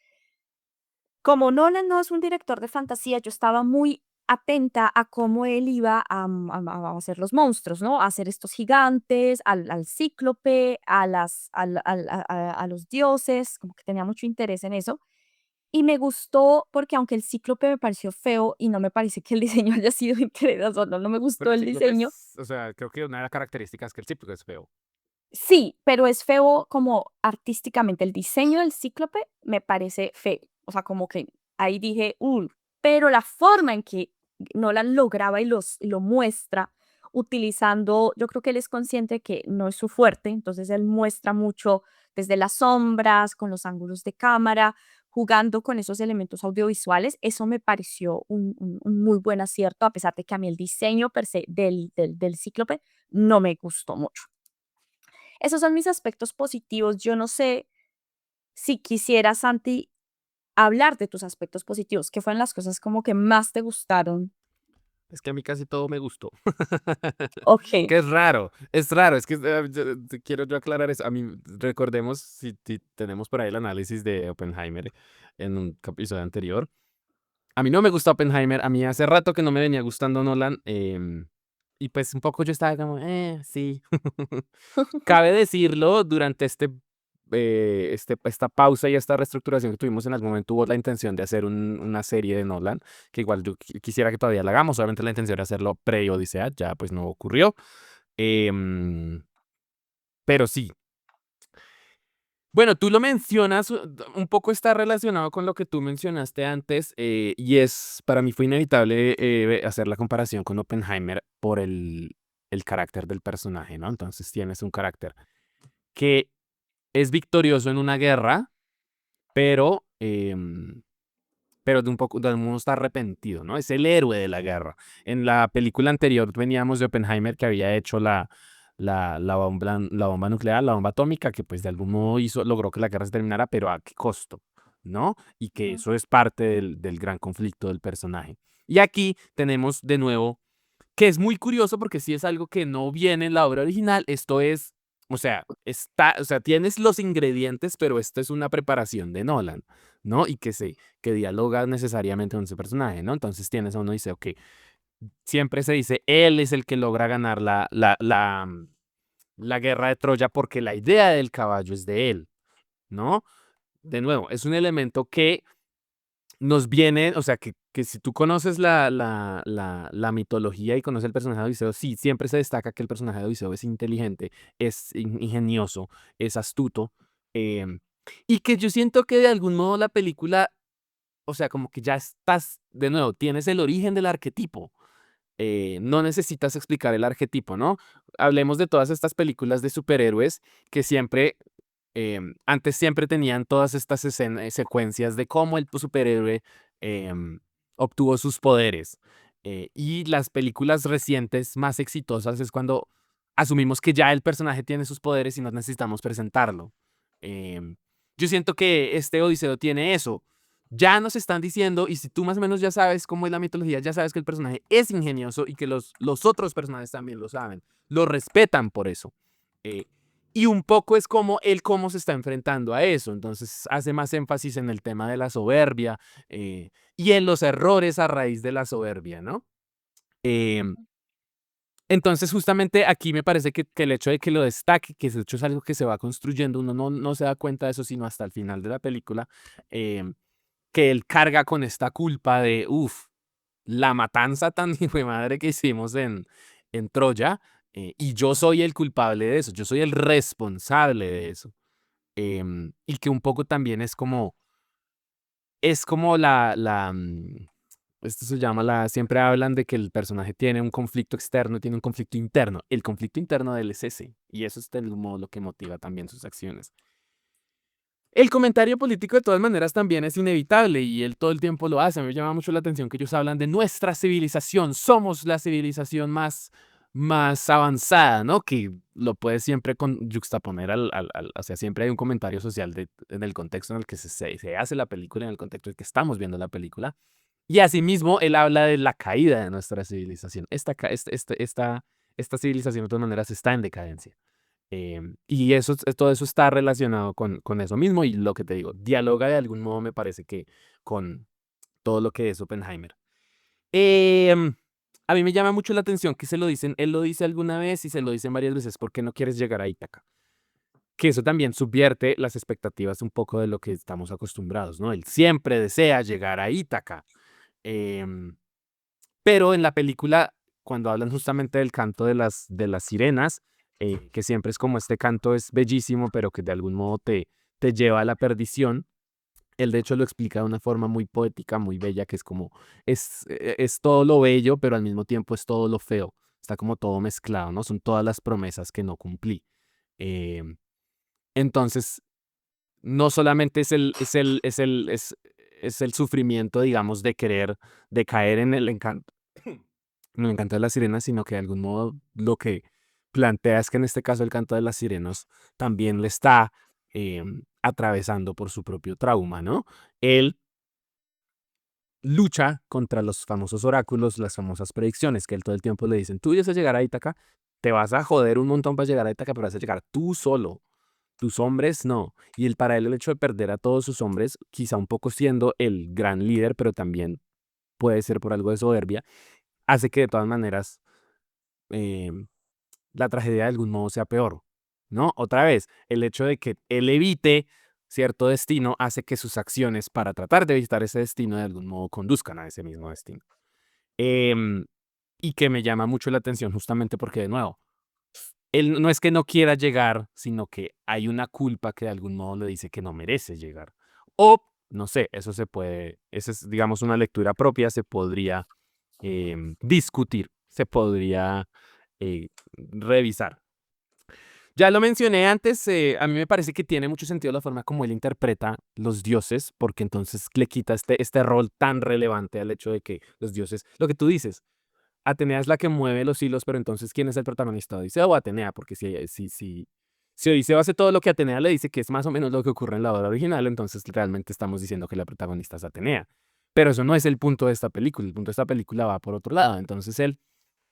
como Nolan no es un director de fantasía, yo estaba muy atenta a cómo él iba a hacer los monstruos, ¿no? A hacer estos gigantes, al cíclope, a los dioses, como que tenía mucho interés en eso. Y me gustó porque aunque el cíclope me pareció feo y no me parece que el diseño haya sido increíble, o no me Pero gustó el el cíclope diseño. es, o sea, creo que una de las características es que el cíclope es feo. Sí, pero es feo como artísticamente. El diseño del cíclope me parece feo. O sea, como que ahí dije, pero la forma en que Nolan lo graba y lo muestra utilizando, yo creo que él es consciente de que no es su fuerte, entonces él muestra mucho desde las sombras, con los ángulos de cámara, jugando con esos elementos audiovisuales. Eso me pareció un muy buen acierto, a pesar de que a mí el diseño per se del cíclope no me gustó mucho. Esos son mis aspectos positivos. Yo no sé si quisieras, Santi, hablar de tus aspectos positivos, ¿qué fueron las cosas como que más te gustaron? Es que a mí casi todo me gustó. Okey. Que es raro, es que quiero yo aclarar eso. A mí, recordemos, si tenemos por ahí el análisis de Oppenheimer en un episodio anterior. A mí no me gusta Oppenheimer, a mí hace rato que no me venía gustando Nolan. Y pues un poco yo estaba como, sí. Cabe decirlo, durante esta pausa y esta reestructuración que tuvimos en algún momento hubo la intención de hacer una serie de Nolan, que igual yo quisiera que todavía la hagamos, obviamente la intención era hacerlo pre-Odisea, ya pues no ocurrió. Em, pero sí. Bueno, tú lo mencionas, un poco está relacionado con lo que tú mencionaste antes, y para mí fue inevitable hacer la comparación con Oppenheimer por el carácter del personaje, ¿no? Entonces tienes un carácter que es victorioso en una guerra, pero, pero de algún modo está arrepentido, ¿no? Es el héroe de la guerra. En la película anterior veníamos de Oppenheimer, que había hecho la bomba nuclear, la bomba atómica, que pues de algún modo logró que la guerra se terminara, pero ¿a qué costo? ¿No? Y que Ujú, eso es parte del gran conflicto del personaje. Y aquí tenemos de nuevo que es muy curioso porque sí es algo que no viene en la obra original. Esto es, o sea, tienes los ingredientes, pero esto es una preparación de Nolan, ¿no? Y que dialoga necesariamente con ese personaje, ¿no? Entonces tienes a uno y dice, ok, siempre se dice, él es el que logra ganar la guerra de Troya porque la idea del caballo es de él, ¿no? De nuevo, es un elemento que nos viene, o sea, que si tú conoces la mitología y conoces el personaje de Odiseo, sí, siempre se destaca que el personaje de Odiseo es inteligente, es ingenioso, es astuto, em, y que yo siento que de algún modo la película, o sea, como que ya estás, de nuevo, tienes el origen del arquetipo. No necesitas explicar el arquetipo, ¿no? Hablemos de todas estas películas de superhéroes que siempre antes siempre tenían todas estas secuencias de cómo el superhéroe em, obtuvo sus poderes. Y las películas recientes más exitosas es cuando asumimos que ya el personaje tiene sus poderes y no necesitamos presentarlo. Em, yo siento que este Odiseo tiene eso. Ya nos están diciendo, y si tú más o menos ya sabes cómo es la mitología, ya sabes que el personaje es ingenioso y que los otros personajes también lo saben. Lo respetan por eso. Eh, y un poco es como él cómo se está enfrentando a eso. Entonces hace más énfasis en el tema de la soberbia y en los errores a raíz de la soberbia, ¿no? Em, ujú, entonces justamente aquí me parece que el hecho de que lo destaque, que de hecho es algo que se va construyendo, uno no se da cuenta de eso sino hasta el final de la película, em, que él carga con esta culpa de, uff, la matanza tan hijo de madre que hicimos en Troya, y yo soy el culpable de eso, yo soy el responsable de eso. Y que un poco también es como esto se llama siempre hablan de que el personaje tiene un conflicto externo y tiene un conflicto interno. El conflicto interno de él es ese, y eso es del modo lo que motiva también sus acciones. El comentario político de todas maneras también es inevitable y él todo el tiempo lo hace. A mí me llama mucho la atención que ellos hablan de nuestra civilización. Somos la civilización más avanzada, ¿no? Que lo puedes siempre yuxtaponer o sea, siempre hay un comentario social en el contexto en el que se hace la película, en el contexto en el que estamos viendo la película. Y asimismo, él habla de la caída de nuestra civilización. Esta civilización de todas maneras está en decadencia. Y todo eso está relacionado con eso mismo y lo que te digo, dialoga de algún modo me parece que con todo lo que es Oppenheimer. Em, a mí me llama mucho la atención que se lo dicen, él lo dice alguna vez y se lo dicen varias veces, ¿por qué no quieres llegar a Ítaca? Que eso también subvierte las expectativas un poco de lo que estamos acostumbrados, ¿no? Él siempre desea llegar a Ítaca. Em, pero en la película, cuando hablan justamente del canto de las sirenas, que siempre es como este canto es bellísimo, pero que de algún modo te lleva a la perdición, él de hecho lo explica de una forma muy poética, muy bella, que es como, es todo lo bello, pero al mismo tiempo es todo lo feo. Está como todo mezclado, ¿no? Son todas las promesas que no cumplí. Em, entonces, no solamente es el sufrimiento, digamos, de caer en el encanto me encanta de las sirenas, sino que de algún modo lo que plantea es que en este caso el canto de las sirenas también le está atravesando por su propio trauma, ¿no? Él lucha contra los famosos oráculos, las famosas predicciones, que él todo el tiempo le dicen, tú vas a llegar a Ítaca, te vas a joder un montón para llegar a Ítaca, pero vas a llegar tú solo. Tus hombres no. Y para él el hecho de perder a todos sus hombres, quizá un poco siendo el gran líder, pero también puede ser por algo de soberbia, hace que de todas maneras la tragedia de algún modo sea peor, ¿no? Otra vez, el hecho de que él evite cierto destino hace que sus acciones para tratar de evitar ese destino de algún modo conduzcan a ese mismo destino. Em, y que me llama mucho la atención justamente porque, de nuevo, él no es que no quiera llegar, sino que hay una culpa que de algún modo le dice que no merece llegar. O, no sé, eso se puede, esa es, digamos, una lectura propia, se podría discutir, se podría revisar. Ya lo mencioné antes, a mí me parece que tiene mucho sentido la forma como él interpreta los dioses, porque entonces le quita este rol tan relevante al hecho de que los dioses, lo que tú dices, Atenea es la que mueve los hilos, pero entonces, ¿quién es el protagonista? ¿Odiseo o Atenea? Porque si Odiseo hace todo lo que Atenea le dice, que es más o menos lo que ocurre en la obra original, entonces realmente estamos diciendo que la protagonista es Atenea. Pero eso no es el punto de esta película. El punto de esta película va por otro lado. Entonces él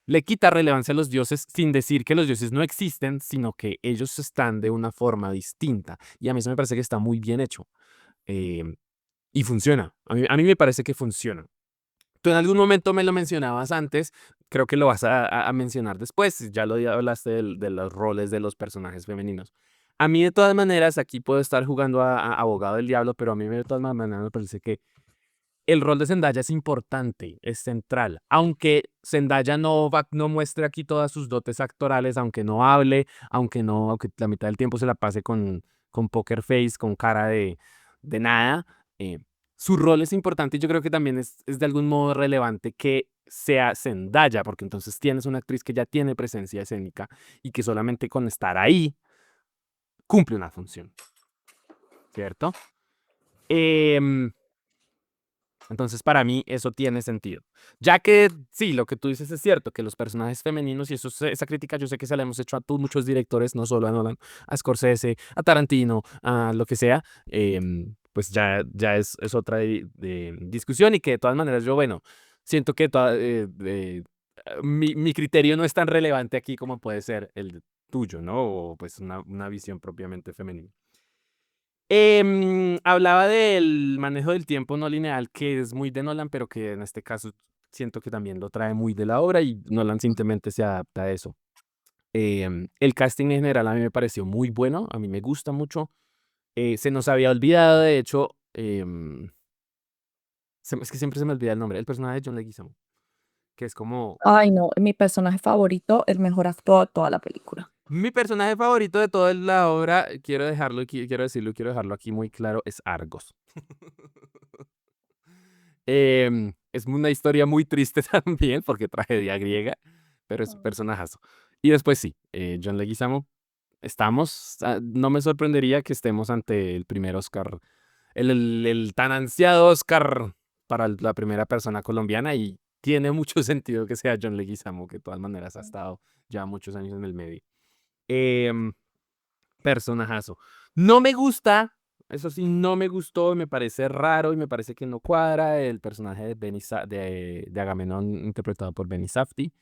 le quita relevancia a los dioses sin decir que los dioses no existen, sino que ellos están de una forma distinta. Y a mí eso me parece que está muy bien hecho. Eh, y funciona. A mí me parece que funciona. Tú en algún momento me lo mencionabas antes, creo que lo vas a mencionar después, ya lo hablaste de los roles de los personajes femeninos. A mí de todas maneras, aquí puedo estar jugando a abogado del diablo, pero a mí de todas maneras me parece que el rol de Zendaya es importante, es central. Aunque Zendaya no muestre aquí todas sus dotes actorales, aunque no hable, aunque la mitad del tiempo se la pase con poker face, con cara de nada, eh, su rol es importante y yo creo que también es de algún modo relevante que sea Zendaya, porque entonces tienes una actriz que ya tiene presencia escénica y que solamente con estar ahí cumple una función, ¿cierto? Em, Entonces, para mí eso tiene sentido. Ya que sí, lo que tú dices es cierto, que los personajes femeninos, y esa crítica yo sé que se la hemos hecho a muchos directores, no solo a Nolan, a Scorsese, a Tarantino, a lo que sea, pues ya es otra de discusión y que de todas maneras yo, bueno, siento que mi criterio no es tan relevante aquí como puede ser el tuyo, ¿no? O pues una visión propiamente femenina. Hablaba del manejo del tiempo no lineal, que es muy de Nolan, pero que en este caso siento que también lo trae muy de la obra y Nolan simplemente se adapta a eso. El casting en general a mí me pareció muy bueno, a mí me gusta mucho. Se nos había olvidado, de hecho, es que siempre se me olvida el nombre, el personaje de John Leguizamo, que es como Ay, no, mi personaje favorito, el mejor actuado de toda la película. mi personaje favorito de toda la obra, quiero dejarlo aquí muy claro, es Argos. Es una historia muy triste también, porque tragedia griega, pero es un personajazo. Y después sí, John Leguizamo, no me sorprendería que estemos ante el primer Oscar, el tan ansiado Oscar para la primera persona colombiana y tiene mucho sentido que sea John Leguizamo, que de todas maneras ha estado ya muchos años en el medio. Em, Personajazo. No me gusta, eso sí, no me gustó, me parece raro y me parece que no cuadra el personaje de Agamenón interpretado por Benny Safdie,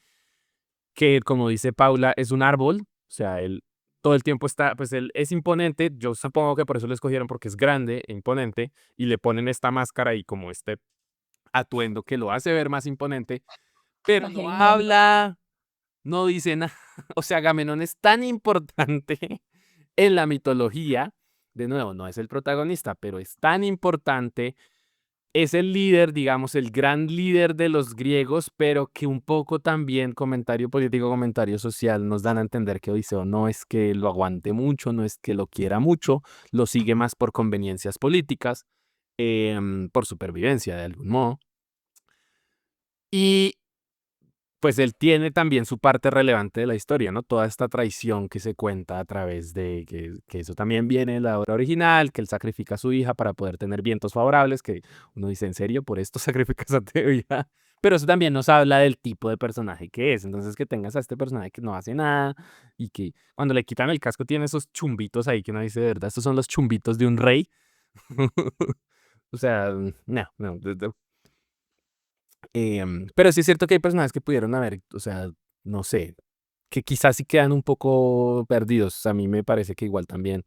que como dice Paula, es un árbol, o sea, él todo el tiempo está, pues él es imponente, yo supongo que por eso lo escogieron porque es grande e imponente y le ponen esta máscara y como este atuendo que lo hace ver más imponente, pero Traje no inmenso. habla, no dice nada. O sea, Agamenón es tan importante en la mitología. De nuevo, no es el protagonista, pero es tan importante. Es el líder, digamos, el gran líder de los griegos, pero que un poco también comentario político, comentario social nos dan a entender que Odiseo no es que lo aguante mucho, no es que lo quiera mucho, lo sigue más por conveniencias políticas, por supervivencia de algún modo. Y pues él tiene también su parte relevante de la historia, ¿no? Toda esta traición que se cuenta a través de que eso también viene de la obra original, que él sacrifica a su hija para poder tener vientos favorables, que uno dice, ¿en serio? ¿Por esto sacrificas a tu hija? Pero eso también nos habla del tipo de personaje que es. Entonces, que tengas a este personaje que no hace nada y que cuando le quitan el casco tiene esos chumbitos ahí que uno dice, de verdad, estos son los chumbitos de un rey. O sea, no. Pero sí es cierto que hay personajes que pudieron haber, o sea, no sé, que quizás sí quedan un poco perdidos. A mí me parece que igual también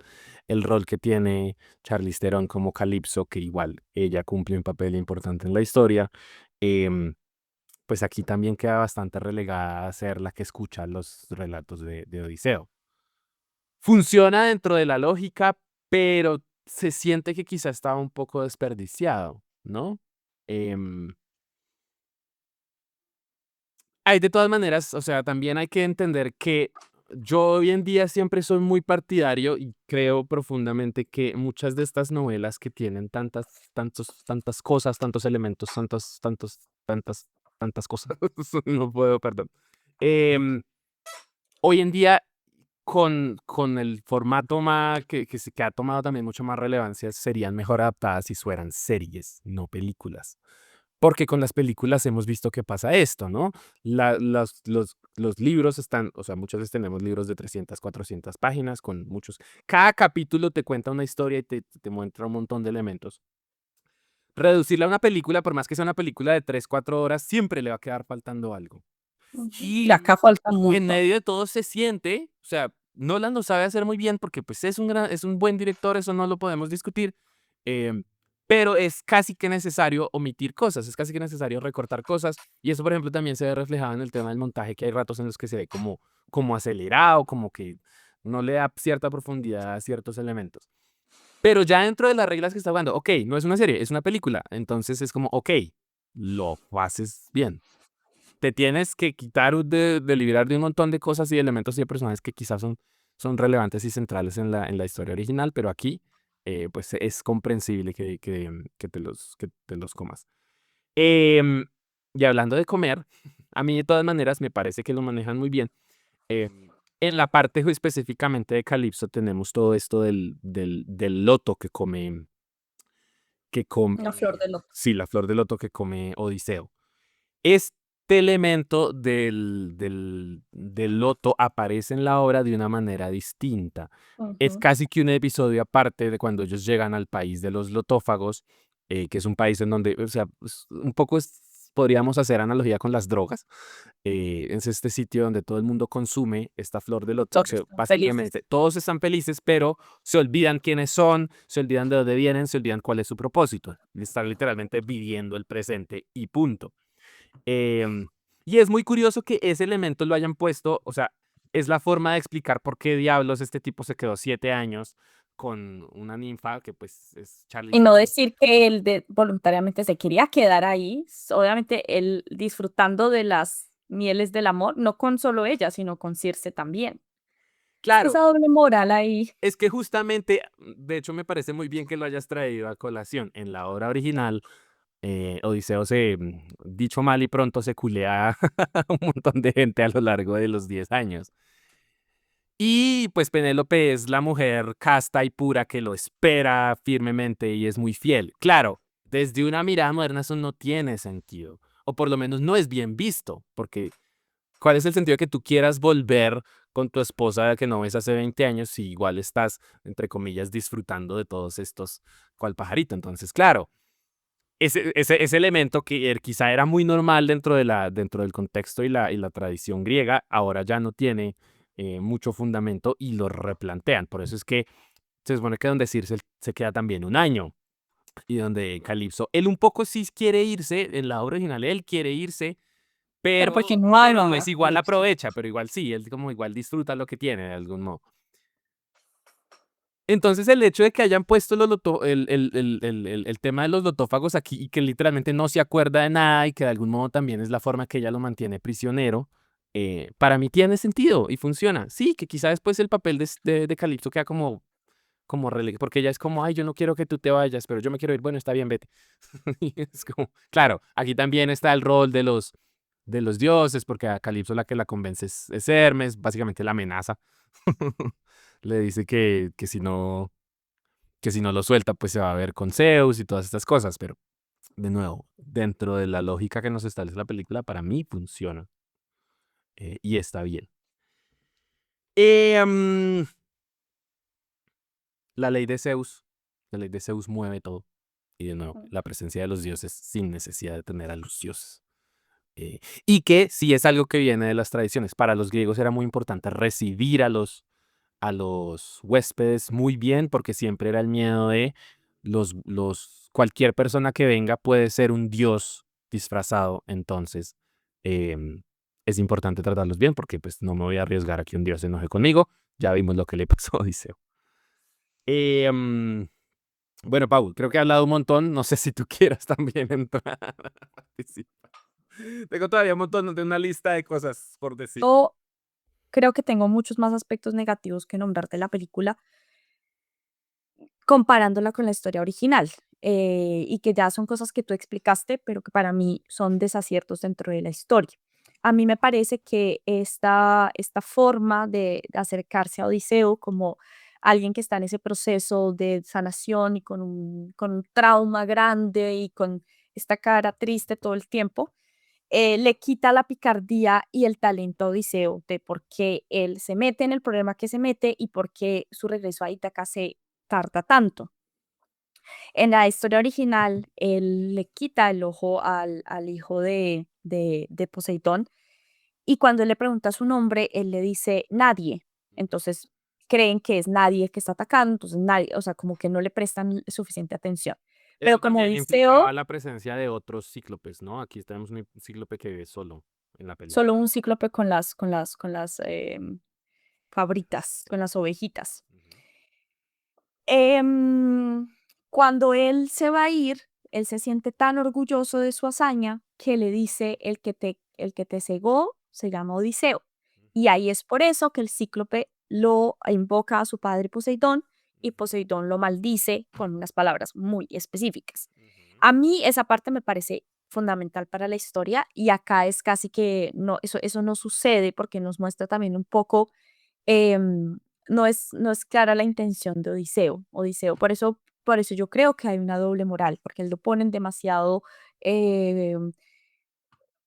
el rol que tiene Charlize Theron como Calypso, que igual ella cumple un papel importante en la historia, em, pues aquí también queda bastante relegada a ser la que escucha los relatos de Odiseo. Funciona dentro de la lógica, pero se siente que quizá estaba un poco desperdiciado, ¿no? Em, Hay de todas maneras, o sea, también hay que entender que yo hoy en día siempre soy muy partidario y creo profundamente que muchas de estas novelas que tienen tantas cosas, tantos elementos, tantas cosas, no puedo, perdón. Em, Hoy en día, con el formato que ha tomado también mucho más relevancia, serían mejor adaptadas si fueran series, no películas. Porque con las películas hemos visto que pasa esto, ¿no? Los libros están, o sea, muchas veces tenemos libros de 300, 400 páginas con muchos. Cada capítulo te cuenta una historia y te muestra un montón de elementos. Reducirla a una película, por más que sea una película de 3, 4 horas, siempre le va a quedar faltando algo. Ujú. Y Y acá falta un en montón. medio de todo se siente, o sea, Nolan lo sabe hacer muy bien porque pues es un buen director, eso no lo podemos discutir, em, pero es casi que necesario omitir cosas, es casi que necesario recortar cosas y eso, por ejemplo, también se ve reflejado en el tema del montaje, que hay ratos en los que se ve como acelerado, como que no le da cierta profundidad a ciertos elementos. Pero ya dentro de las reglas que está jugando, ok, no es una serie, es una película, entonces es como, ok, lo haces bien. Te tienes que quitar de liberar de un montón de cosas y elementos y de personajes que quizás son relevantes y centrales en la historia original, pero aquí, pues, es comprensible que te los comas. Em, y hablando de comer, a mí de todas maneras me parece que lo manejan muy bien. En la parte específicamente de Calipso tenemos todo esto del loto que come, La flor de loto. sí, la flor de loto que come Odiseo. Este elemento del loto aparece en la obra de una manera distinta. Es Ujú. casi que un episodio aparte de cuando ellos llegan al país de los lotófagos, que es un país en donde, o sea, pues, un poco podríamos hacer analogía con las drogas. Es este sitio donde todo el mundo consume esta flor de loto, Todos que están felices. básicamente todos están felices, pero se olvidan quiénes son, se olvidan de dónde vienen, se olvidan cuál es su propósito. Están literalmente viviendo el presente y punto. Em, y es muy curioso que ese elemento lo hayan puesto, o sea, es la forma de explicar por qué diablos este tipo se quedó 7 años con una ninfa que pues es Y Charlize no Theron. decir que él voluntariamente se quería quedar ahí, obviamente él disfrutando de las mieles del amor, no con solo ella, sino con Circe también. Es que esa Claro, doble moral ahí. es que justamente, de hecho me parece muy bien que lo hayas traído a colación. En la obra original, Odiseo dicho mal y pronto, se culea a un montón de gente a lo largo de los 10 años. Y pues Penélope es la mujer casta y pura que lo espera firmemente y es muy fiel. Claro, desde una mirada moderna eso no tiene sentido, o por lo menos no es bien visto, porque ¿cuál es el sentido de que tú quieras volver con tu esposa que no ves hace 20 años si igual estás, entre comillas, disfrutando de todos estos cual pajarito? Entonces, claro, ese elemento que quizá era muy normal dentro del contexto y la tradición griega, ahora ya no tiene mucho fundamento y lo replantean. Por eso es que se supone que donde Circe se queda también un año y donde Calipso, él un poco sí quiere irse, en la obra original él quiere irse, Pero pues si pero, no hay pero mamá, pues igual listo. aprovecha, pero igual sí, él como igual disfruta lo que tiene de algún modo. Entonces, el hecho de que hayan puesto el tema de los lotófagos aquí y que literalmente no se acuerda de nada y que de algún modo también es la forma que ella lo mantiene prisionero, para mí tiene sentido y funciona. Sí, que quizá después el papel de Calipso queda porque ella es como, ay, yo no quiero que tú te vayas, pero yo me quiero ir. Bueno, está bien, vete. Y es como, claro, aquí también está el rol de los dioses, porque a Calipso la que la convence es Hermes, básicamente la amenaza. Le dice que si no lo suelta, pues se va a ver con Zeus y todas estas cosas, pero de nuevo, dentro de la lógica que nos establece la película, para mí funciona y está bien. Em, la ley de Zeus, la ley de Zeus mueve todo. Y de nuevo, la presencia de los dioses sin necesidad de tener a los dioses. Y que sí es algo que viene de las tradiciones. Para los griegos era muy importante recibir a los huéspedes muy bien, porque siempre era el miedo de cualquier persona que venga puede ser un dios disfrazado, entonces es importante tratarlos bien porque pues no me voy a arriesgar a que un dios se enoje conmigo. Ya vimos lo que le pasó a Odiseo. Em, bueno, Pau, creo que he hablado un montón. No sé si tú quieras también entrar a participar. Tengo todavía un montón de una lista de cosas por decir. Yo creo que tengo muchos más aspectos negativos que nombrar de la película, comparándola con la historia original, y que ya son cosas que tú explicaste, pero que para mí son desaciertos dentro de la historia. A mí me parece que esta forma de acercarse a Odiseo como alguien que está en ese proceso de sanación y con un trauma grande y con esta cara triste todo el tiempo, le quita la picardía y el talento a Odiseo de por qué él se mete en el problema que se mete y por qué su regreso a Ítaca se tarda tanto. En la historia original, él le quita el ojo al hijo de Poseidón y cuando él le pregunta su nombre, él le dice nadie. Entonces creen que es nadie que está atacando, entonces nadie, o sea, como que no le prestan suficiente atención. Eso Pero como también implicaba Odiseo, la presencia de otros cíclopes, ¿no? Aquí tenemos un cíclope que vive solo en la película. solo un cíclope con las cabritas, con las ovejitas. Ujú, Em, Cuando él se va a ir, él se siente tan orgulloso de su hazaña que le dice: el que te cegó se llama Odiseo". Y ujú, ahí es por eso que el cíclope lo invoca a su padre Poseidón y ujú, Poseidón lo maldice con unas palabras muy específicas. ujú. A mí esa parte me parece fundamental para la historia y acá es casi que no, eso no sucede porque nos muestra también un poco em, no es clara la intención de Odiseo, por eso yo creo que hay una doble moral, porque él lo ponen demasiado,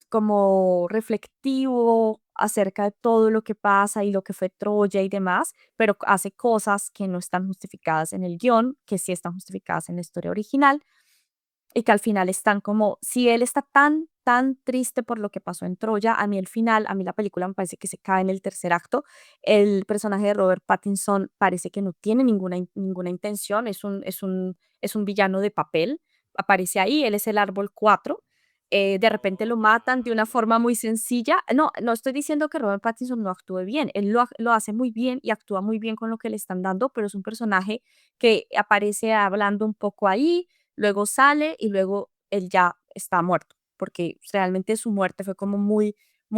como reflectivo acerca de todo lo que pasa y lo que fue Troya y demás, pero hace cosas que no están justificadas en el guión, que sí están justificadas en la historia original. Y que al final están como, si él está tan triste por lo que pasó en Troya, a mí el final, a mí la película me parece que se cae en el tercer acto. El personaje de Robert Pattinson parece que no tiene ninguna intención, es un villano de papel, aparece ahí, él es el árbol 4. De repente lo matan de una forma muy sencilla. No, no estoy diciendo que Robert Pattinson no actúe bien, él lo hace muy bien y actúa muy bien con lo que le están dando, pero es un personaje que aparece hablando un poco ahí, luego sale y luego él ya está muerto, porque realmente su muerte fue como muy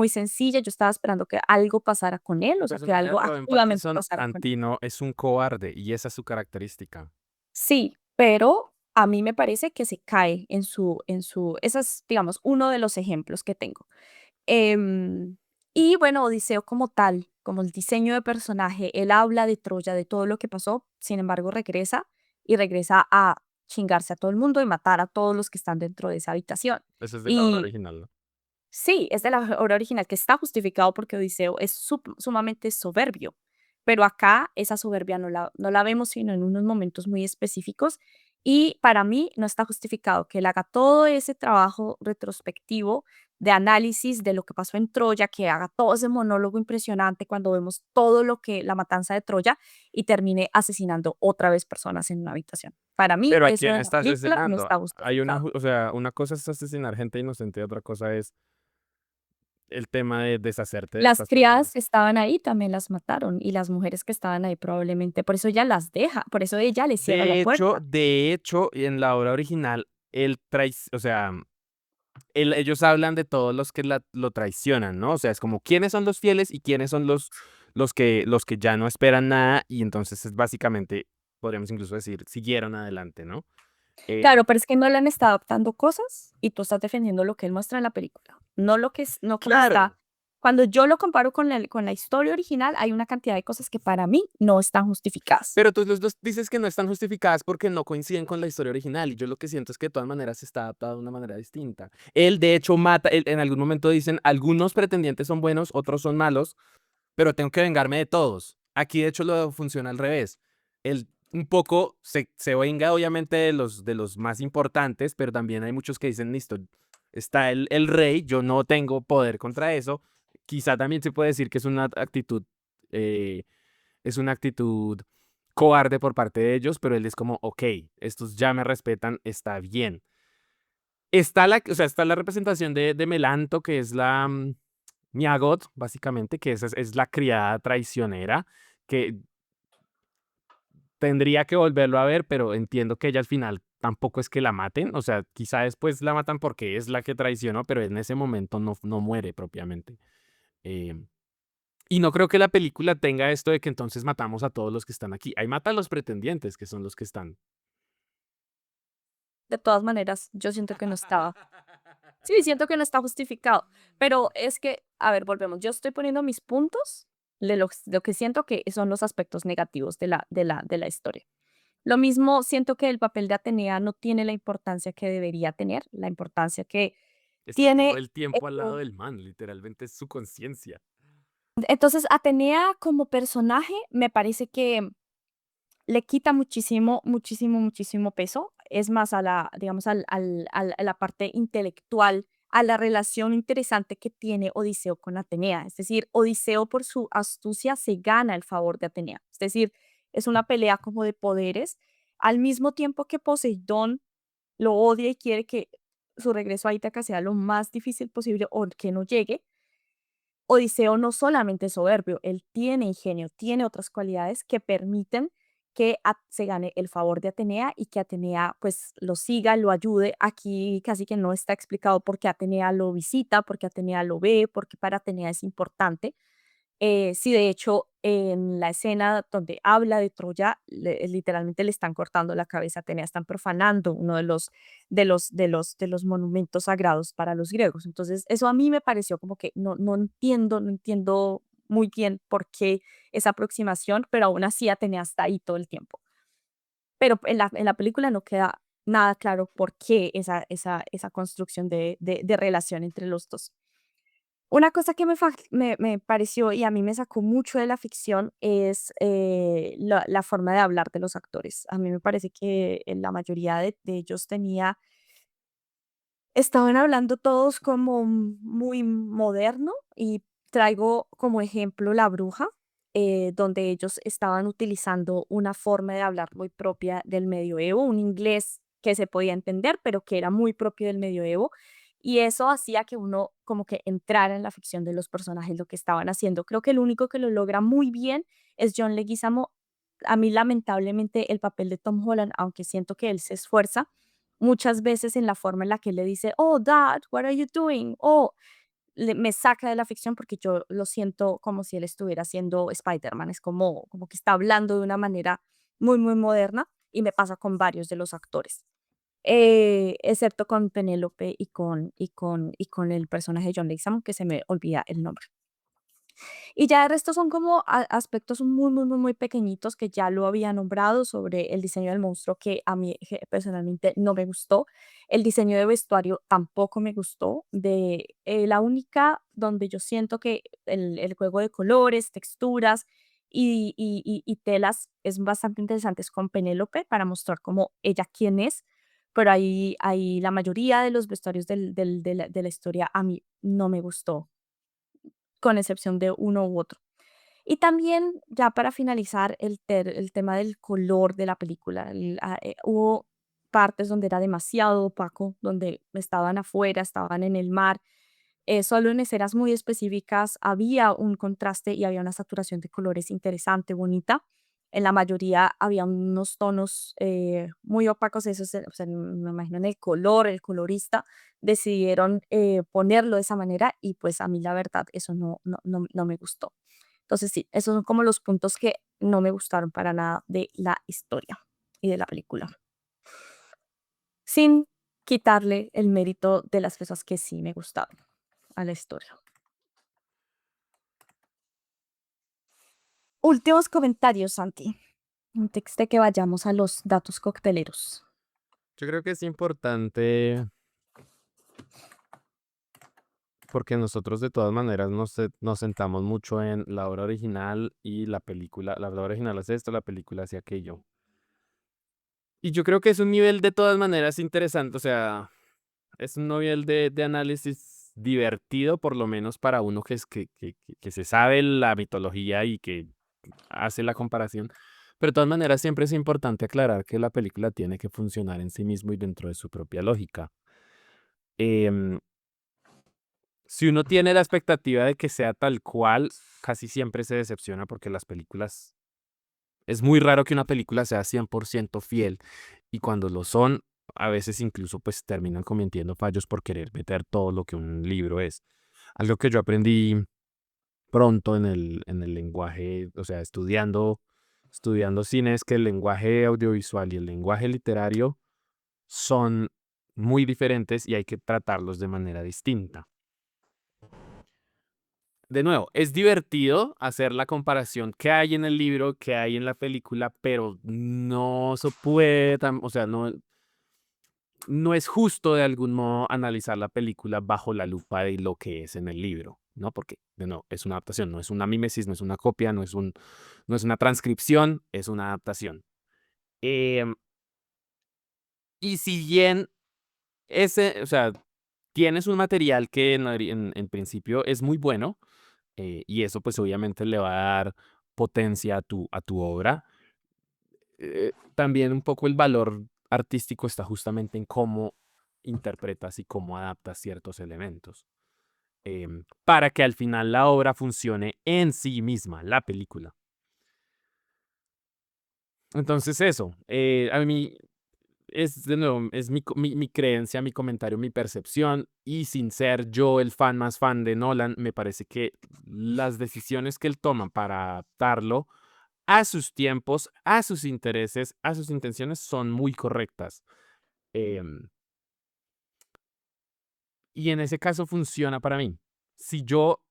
sencilla. Yo estaba esperando que algo pasara con él, El o sea, que personaje de algo Robin activamente Pattinson, pasara con él. Antino, es un cobarde y esa es su característica. Sí, pero a mí me parece que se cae ese es, digamos, uno de los ejemplos que tengo. Em, y bueno, Odiseo como tal, como el diseño de personaje, él habla de Troya, de todo lo que pasó, sin embargo regresa y regresa a chingarse a todo el mundo y matar a todos los que están dentro de esa habitación. Eso es de la obra Y original, ¿no? sí, es de la obra original que está justificado porque Odiseo es sumamente soberbio, pero acá esa soberbia no la vemos sino en unos momentos muy específicos y para mí no está justificado que él haga todo ese trabajo retrospectivo de análisis de lo que pasó en Troya, que haga todo ese monólogo impresionante cuando vemos todo lo que la matanza de Troya y termine asesinando otra vez personas en una habitación. Para mí Pero ¿a eso quién en la está película no asesinando? está Hay una, justificado. o sea, una cosa es asesinar gente inocente y otra cosa es el tema de deshacerte de Las estas personas. criadas que estaban ahí también las mataron, y las mujeres que estaban ahí probablemente, por eso ella las deja, por eso ella le cierra la puerta. De hecho, en la obra original, o sea, ellos hablan de todos los que lo traicionan, ¿no? O sea, es como quiénes son los fieles y quiénes son los que ya no esperan nada y entonces es básicamente, podríamos incluso decir, siguieron adelante, ¿no? Eh, Claro, pero es que Nolan está adaptando cosas y tú estás defendiendo lo que él muestra en la película, no lo que es no como está. claro. Cuando yo lo comparo con la historia original, hay una cantidad de cosas que para mí no están justificadas. Pero tú los dos dices que no están justificadas porque no coinciden con la historia original y yo lo que siento es que de todas maneras está adaptado de una manera distinta. Él de hecho mata, en algún momento dicen, algunos pretendientes son buenos, otros son malos, pero tengo que vengarme de todos. Aquí de hecho lo funciona al revés. Él un poco se venga obviamente de los más importantes, pero también hay muchos que dicen, listo, está el rey, yo no tengo poder contra eso. Quizá también se puede decir que eh, es una actitud cobarde por parte de ellos, pero él es como, ok, estos ya me respetan, está bien. está la representación de Melanto, que es la Niagot, básicamente, que esa es la criada traicionera, que tendría que volverlo a ver, pero entiendo que ella al final tampoco es que la maten, o sea, quizá después la matan porque es la que traicionó, pero en ese momento no muere propiamente. Em, y no creo que la película tenga esto de que entonces matamos a todos los que están aquí. Ahí mata a los pretendientes, que son los que están. De todas maneras, yo siento que no estaba. Sí, siento que no está justificado, pero es que, a ver, volvemos. Yo estoy poniendo mis puntos de lo que siento que son los aspectos negativos de la historia. Lo mismo siento que el papel de Atenea no tiene la importancia que debería tener, la importancia que Está todo tiene. el tiempo al lado del man, literalmente es su conciencia. Entonces, Atenea como personaje me parece que le quita muchísimo, muchísimo, muchísimo peso. Es más a la, digamos, a la parte intelectual, a la relación interesante que tiene Odiseo con Atenea. Es decir, Odiseo por su astucia se gana el favor de Atenea. Es decir, es una pelea como de poderes, al mismo tiempo que Poseidón lo odia y quiere que su regreso a Ítaca sea lo más difícil posible o que no llegue. Odiseo no solamente es soberbio, él tiene ingenio, tiene otras cualidades que permiten que se gane el favor de Atenea y que Atenea pues lo siga, lo ayude. Aquí casi que no está explicado por qué Atenea lo visita, por qué Atenea lo ve, porque para Atenea es importante. Sí, de hecho, en la escena donde habla de Troya, literalmente le están cortando la cabeza a Atenea, están profanando uno de los monumentos sagrados para los griegos. Entonces, eso a mí me pareció como que no entiendo muy bien por qué esa aproximación, pero aún así Atenea está ahí todo el tiempo. Pero en la película no queda nada claro por qué esa construcción de relación entre los dos. Una cosa que me pareció y a mí me sacó mucho de la ficción es, la forma de hablar de los actores. A mí me parece que, la mayoría de ellos estaban hablando todos como muy moderno, y traigo como ejemplo La Bruja, donde ellos estaban utilizando una forma de hablar muy propia del medioevo, un inglés que se podía entender, pero que era muy propio del medioevo, y eso hacía que uno como que entrara en la ficción de los personajes, lo que estaban haciendo. Creo que el único que lo logra muy bien es John Leguizamo. A mí, lamentablemente, el papel de Tom Holland, aunque siento que él se esfuerza, muchas veces en la forma en la que él le dice: "Oh, Dad, what are you doing?". Oh, me saca de la ficción porque yo lo siento como si él estuviera haciendo Spider-Man. Es como que está hablando de una manera muy, muy moderna, y me pasa con varios de los actores, excepto con Penélope y con el personaje de John Leguizamo, que se me olvida el nombre. Y ya el resto son como aspectos muy, muy, muy, muy pequeñitos que ya lo había nombrado sobre el diseño del monstruo, que a mí personalmente no me gustó. El diseño de vestuario tampoco me gustó. La única donde yo siento que el juego de colores, texturas y telas es bastante interesante es con Penélope, para mostrar como ella quién es. Pero ahí la mayoría de los vestuarios de la historia a mí no me gustó, con excepción de uno u otro. Y también, ya para finalizar, el tema del color de la película. Hubo partes donde era demasiado opaco, donde estaban afuera, estaban en el mar. Solo en escenas muy específicas había un contraste y había una saturación de colores interesante, bonita. En la mayoría había unos tonos muy opacos, eso o sea, me imagino en el color, el colorista decidieron ponerlo de esa manera, y pues a mí la verdad eso no me gustó. Entonces sí, esos son como los puntos que no me gustaron para nada de la historia y de la película, sin quitarle el mérito de las cosas que sí me gustaron a la historia. Últimos comentarios, Santi, antes de que vayamos a los datos cocteleros. Yo creo que es importante porque nosotros de todas maneras nos sentamos mucho en la obra original y la película. La obra original hace esto, la película hace aquello. Y yo creo que es un nivel de todas maneras interesante, o sea, es un nivel de análisis divertido, por lo menos para uno que se sabe la mitología y que hace la comparación. Pero de todas maneras siempre es importante aclarar que la película tiene que funcionar en sí mismo y dentro de su propia lógica. em, si uno tiene la expectativa de que sea tal cual, casi siempre se decepciona porque las películas es muy raro que una película sea 100% fiel y cuando lo son, a veces incluso pues terminan cometiendo fallos por querer meter todo lo que un libro es. Algo que yo aprendí pronto en el lenguaje, o sea, estudiando cine, es que el lenguaje audiovisual y el lenguaje literario son muy diferentes y hay que tratarlos de manera distinta. De nuevo, es divertido hacer la comparación que hay en el libro, que hay en la película, pero no se puede, o sea, no es justo de algún modo analizar la película bajo la lupa de lo que es en el libro, ¿no? Porque, de nuevo, es una adaptación, no es una mímesis, no es una copia, no es una transcripción, es una adaptación. Em, y si bien o sea, tienes un material que en principio es muy bueno, y eso pues obviamente le va a dar potencia a tu obra. También un poco el valor artístico está justamente en cómo interpretas y cómo adaptas ciertos elementos, para que al final la obra funcione en sí misma, la película. Entonces eso, a mí es de nuevo, es mi creencia, mi comentario, mi percepción, y sin ser yo el fan más fan de Nolan, me parece que las decisiones que él toma para adaptarlo a sus tiempos, a sus intereses, a sus intenciones son muy correctas. Em, y en ese caso funciona para mí. Si yo,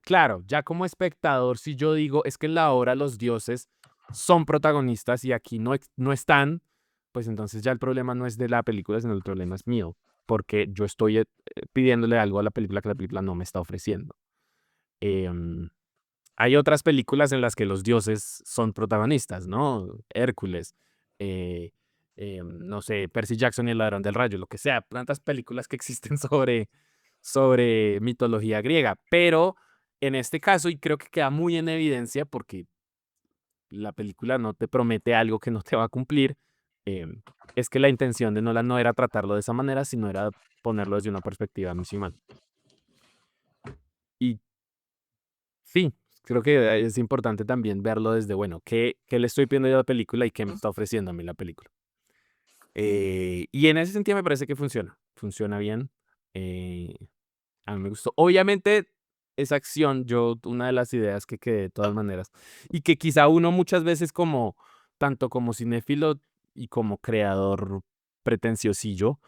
claro, ya como espectador, si yo digo, es que en la obra los dioses son protagonistas y aquí no están, pues entonces ya el problema no es de la película, sino el problema es mío, porque yo estoy pidiéndole algo a la película que la película no me está ofreciendo. Em, Hay otras películas en las que los dioses son protagonistas, ¿no? Hércules, eh, no sé, Percy Jackson y el ladrón del rayo, lo que sea, tantas películas que existen sobre mitología griega, pero en este caso, y creo que queda muy en evidencia porque la película no te promete algo que no te va a cumplir, em, es que la intención de Nolan no era tratarlo de esa manera, sino era ponerlo desde una perspectiva musulmana. Y sí, creo que es importante también verlo desde, bueno, ¿qué le estoy pidiendo yo a la película y qué me está ofreciendo a mí la película? Y en ese sentido me parece que funciona bien. eh, a mí me gustó. Obviamente, esa acción, una de las ideas que quedé de todas maneras, y que quizá uno muchas veces tanto como cinéfilo y como creador pretenciosillo,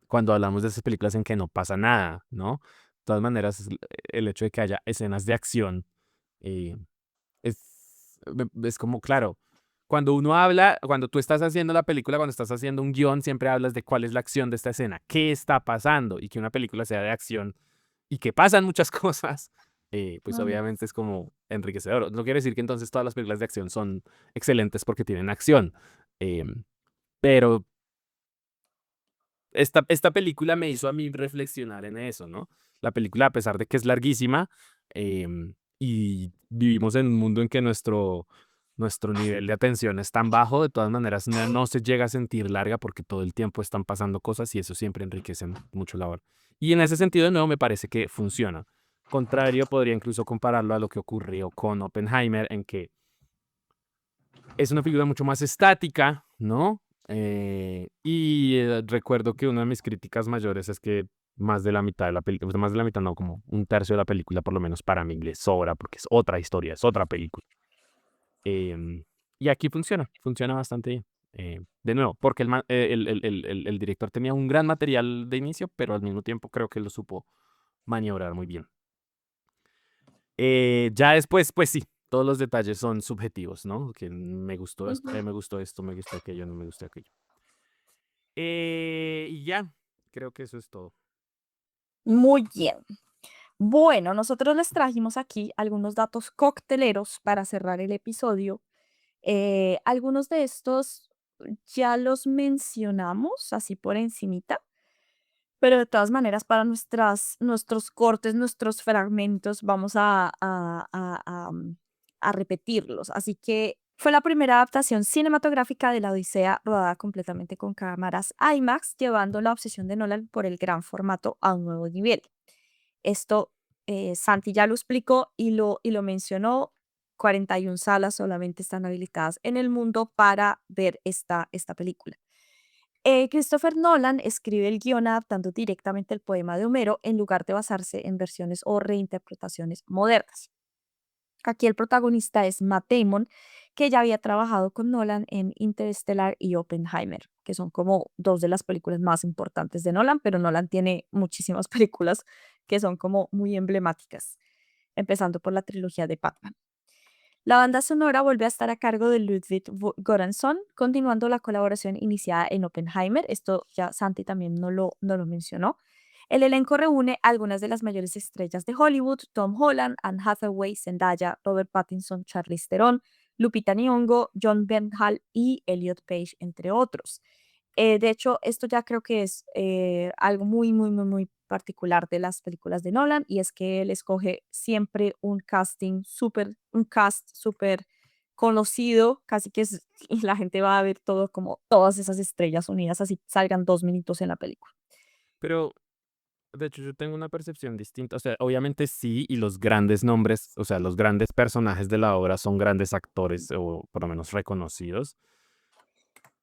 cuando hablamos de esas películas en que no pasa nada, ¿no? De todas maneras, el hecho de que haya escenas de acción eh, es como, claro, cuando tú estás haciendo la película, cuando estás haciendo un guión, siempre hablas de cuál es la acción de esta escena, qué está pasando, y que una película sea de acción y que pasan muchas cosas, pues Ujú. obviamente es como enriquecedor. No quiere decir que entonces todas las películas de acción son excelentes porque tienen acción, pero esta película me hizo a mí reflexionar en eso, ¿no? La película, a pesar de que es larguísima, y vivimos en un mundo en que nuestro nivel de atención es tan bajo, de todas maneras no se llega a sentir larga porque todo el tiempo están pasando cosas y eso siempre enriquece mucho la obra. Y en ese sentido, de nuevo, me parece que funciona. Contrario, podría incluso compararlo a lo que ocurrió con Oppenheimer, en que es una película mucho más estática, ¿no? Recuerdo que una de mis críticas mayores es que más de la mitad de la película, más de la mitad no, como un tercio de la película, por lo menos para mí, le sobra, porque es otra historia, es otra película. Em, y aquí funciona bastante bien. De nuevo, porque el director tenía un gran material de inicio, pero al mismo tiempo creo que lo supo maniobrar muy bien. Ya después, pues sí, todos los detalles son subjetivos, ¿no? Que Ujú. me gustó esto, me gustó aquello, no me gustó aquello. Y ya, creo que eso es todo. Muy bien. Bueno, nosotros les trajimos aquí algunos datos cocteleros para cerrar el episodio. Algunos de estos ya los mencionamos así por encimita, pero de todas maneras para nuestros cortes, nuestros fragmentos, vamos a repetirlos. Así que Fue la primera adaptación cinematográfica de la Odisea rodada completamente con cámaras IMAX, llevando la obsesión de Nolan por el gran formato a un nuevo nivel. Esto Santi ya lo explicó y lo mencionó. 41 salas solamente están habilitadas en el mundo para ver esta película. Christopher Nolan escribe el guión adaptando directamente el poema de Homero en lugar de basarse en versiones o reinterpretaciones modernas. Aquí el protagonista es Matt Damon, que ya había trabajado con Nolan en Interstellar y Oppenheimer, que son como dos de las películas más importantes de Nolan, pero Nolan tiene muchísimas películas que son como muy emblemáticas, empezando por la trilogía de Batman. La banda sonora vuelve a estar a cargo de Ludwig Göransson, continuando la colaboración iniciada en Oppenheimer. Esto ya Santi también no lo mencionó. El elenco reúne algunas de las mayores estrellas de Hollywood: Tom Holland, Anne Hathaway, Zendaya, Robert Pattinson, Charlize Theron, Lupita Nyong'o, John Bernthal y Elliot Page, entre otros. De hecho, esto ya creo que es algo muy, muy, muy, muy particular de las películas de Nolan, y es que él escoge siempre un cast súper conocido, casi que y la gente va a ver todo como todas esas estrellas unidas, así salgan 2 minutos en la película. Pero, de hecho, yo tengo una percepción distinta. O sea, obviamente sí, y los grandes nombres, o sea, los grandes personajes de la obra son grandes actores o por lo menos reconocidos.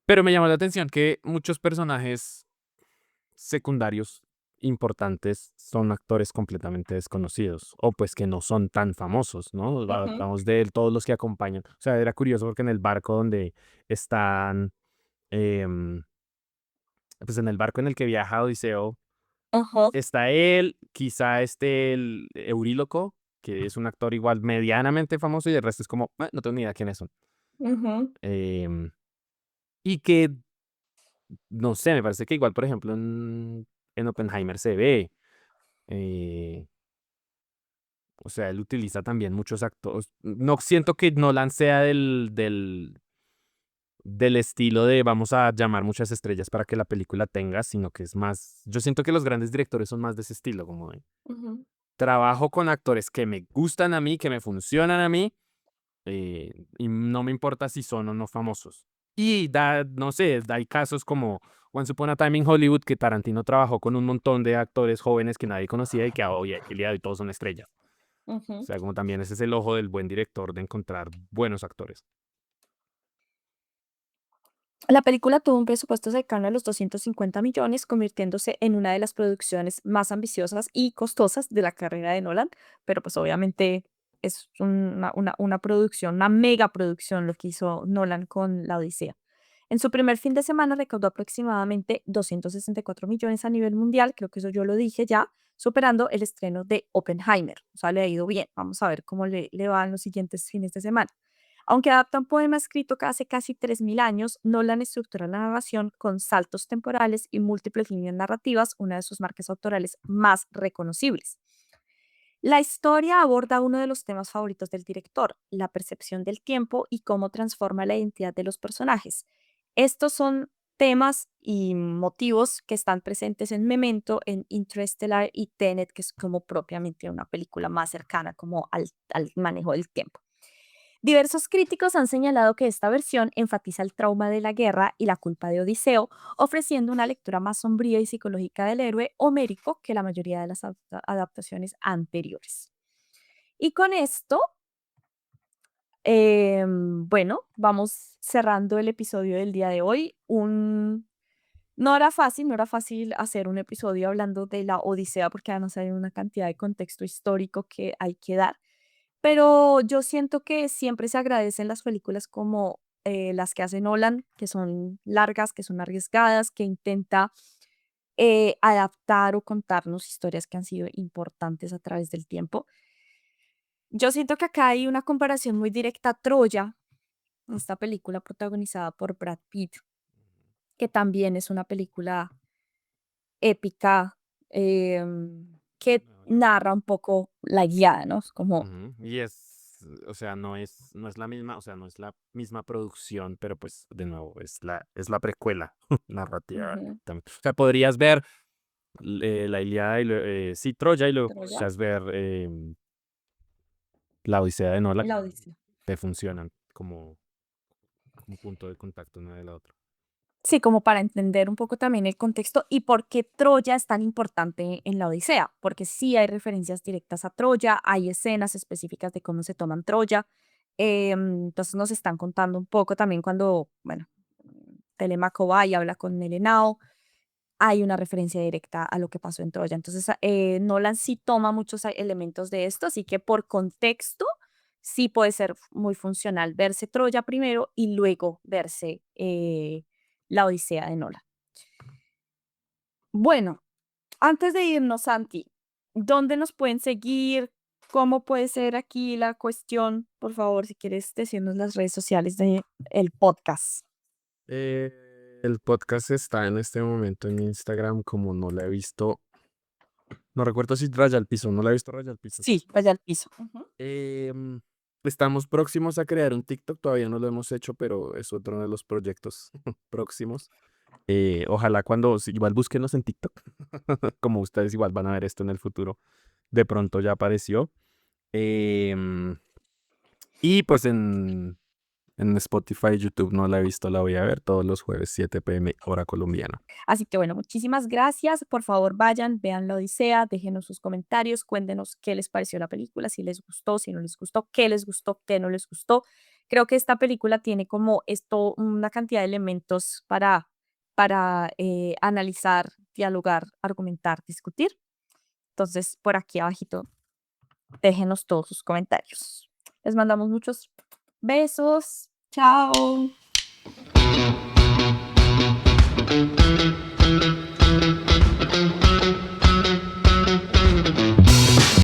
Pero me llamó la atención que muchos personajes secundarios importantes son actores completamente desconocidos o pues que no son tan famosos, ¿no? Ujú, Hablamos de todos los que acompañan. O sea, era curioso porque en el barco donde están, em, pues en el barco en el que viaja Odiseo, ujú, está él, quizá esté el Euríloco, que es un actor igual medianamente famoso y el resto es como, no tengo ni idea quiénes son". ujú, Em, y que, no sé, me parece que igual, por ejemplo, en Oppenheimer se ve. eh, O sea, él utiliza también muchos actores. No siento que Nolan sea del estilo de vamos a llamar muchas estrellas para que la película tenga, sino que es más. Yo siento que los grandes directores son más de ese estilo, como de ujú, trabajo con actores que me gustan a mí, que me funcionan a mí, y no me importa si son o no famosos. Y no sé, hay casos como Once Upon a Time in Hollywood, que Tarantino trabajó con un montón de actores jóvenes que nadie conocía y que hoy el día de hoy todos son estrellas. O ujú. sea, como también ese es el ojo del buen director de encontrar buenos actores. La película tuvo un presupuesto cercano a los 250 millones, convirtiéndose en una de las producciones más ambiciosas y costosas de la carrera de Nolan, pero pues obviamente es una producción, una mega producción lo que hizo Nolan con La Odisea. En su primer fin de semana recaudó aproximadamente 264 millones a nivel mundial, creo que eso yo lo dije ya, superando el estreno de Oppenheimer. O sea, le ha ido bien. Vamos a ver cómo le va en los siguientes fines de semana. Aunque adapta un poema escrito hace casi 3.000 años, Nolan estructura la narración con saltos temporales y múltiples líneas narrativas, una de sus marcas autorales más reconocibles. La historia aborda uno de los temas favoritos del director: la percepción del tiempo y cómo transforma la identidad de los personajes. Estos son temas y motivos que están presentes en Memento, en Interstellar y Tenet, que es como propiamente una película más cercana como al manejo del tiempo. Diversos críticos han señalado que esta versión enfatiza el trauma de la guerra y la culpa de Odiseo, ofreciendo una lectura más sombría y psicológica del héroe homérico que la mayoría de las adaptaciones anteriores. Y con esto, bueno, vamos cerrando el episodio del día de hoy. No era fácil hacer un episodio hablando de la Odisea porque además hay una cantidad de contexto histórico que hay que dar. Pero yo siento que siempre se agradecen las películas como las que hace Nolan, que son largas, que son arriesgadas, que intenta adaptar o contarnos historias que han sido importantes a través del tiempo. Yo siento que acá hay una comparación muy directa a Troya, esta película protagonizada por Brad Pitt, que también es una película épica, que narra un poco la guiada, ¿no? Es como, Ujú. Y o sea, no es la misma, o sea, no es la misma producción, pero pues de nuevo, es la precuela narrativa ujú, también. O sea, podrías ver la Ilíada sí, Troya y luego Troya, quizás ver la Odisea de Nolan, la Odisea. te funcionan como. como punto de contacto una de la otra. Sí, como para entender un poco también el contexto y por qué Troya es tan importante en la Odisea, porque sí hay referencias directas a Troya, hay escenas específicas de cómo se toman Troya. Entonces nos están contando un poco también cuando, bueno, Telémaco va y habla con Melenao, hay una referencia directa a lo que pasó en Troya. Entonces, Nolan sí toma muchos elementos de esto, así que por contexto sí puede ser muy funcional verse Troya primero y luego verse la Odisea de Nolan. Bueno, antes de irnos, Santi, ¿dónde nos pueden seguir? ¿Cómo puede ser aquí la cuestión? Por favor, si quieres decirnos las redes sociales de el podcast. El podcast está en este momento en Instagram, como no la he visto, no recuerdo si Raya al Piso, no la he visto Raya al Piso, Sí, ¿cierto? vaya al piso. Ujú. Estamos próximos a crear un TikTok, todavía no lo hemos hecho, pero es otro de los proyectos próximos. Ojalá cuando, si igual búsquenos en TikTok, como ustedes igual van a ver esto en el futuro, de pronto ya apareció. Em, y pues en Spotify, YouTube no la he visto, la voy a ver todos los jueves 7 p.m. hora colombiana. Así que bueno, muchísimas gracias. Por favor, vayan, vean la Odisea, déjenos sus comentarios, cuéntenos qué les pareció la película, si les gustó, si no les gustó, qué no les gustó. Creo que esta película tiene como esto, una cantidad de elementos para analizar, dialogar, argumentar, discutir. Entonces, por aquí abajito, déjenos todos sus comentarios. Les mandamos muchos besos. Chao.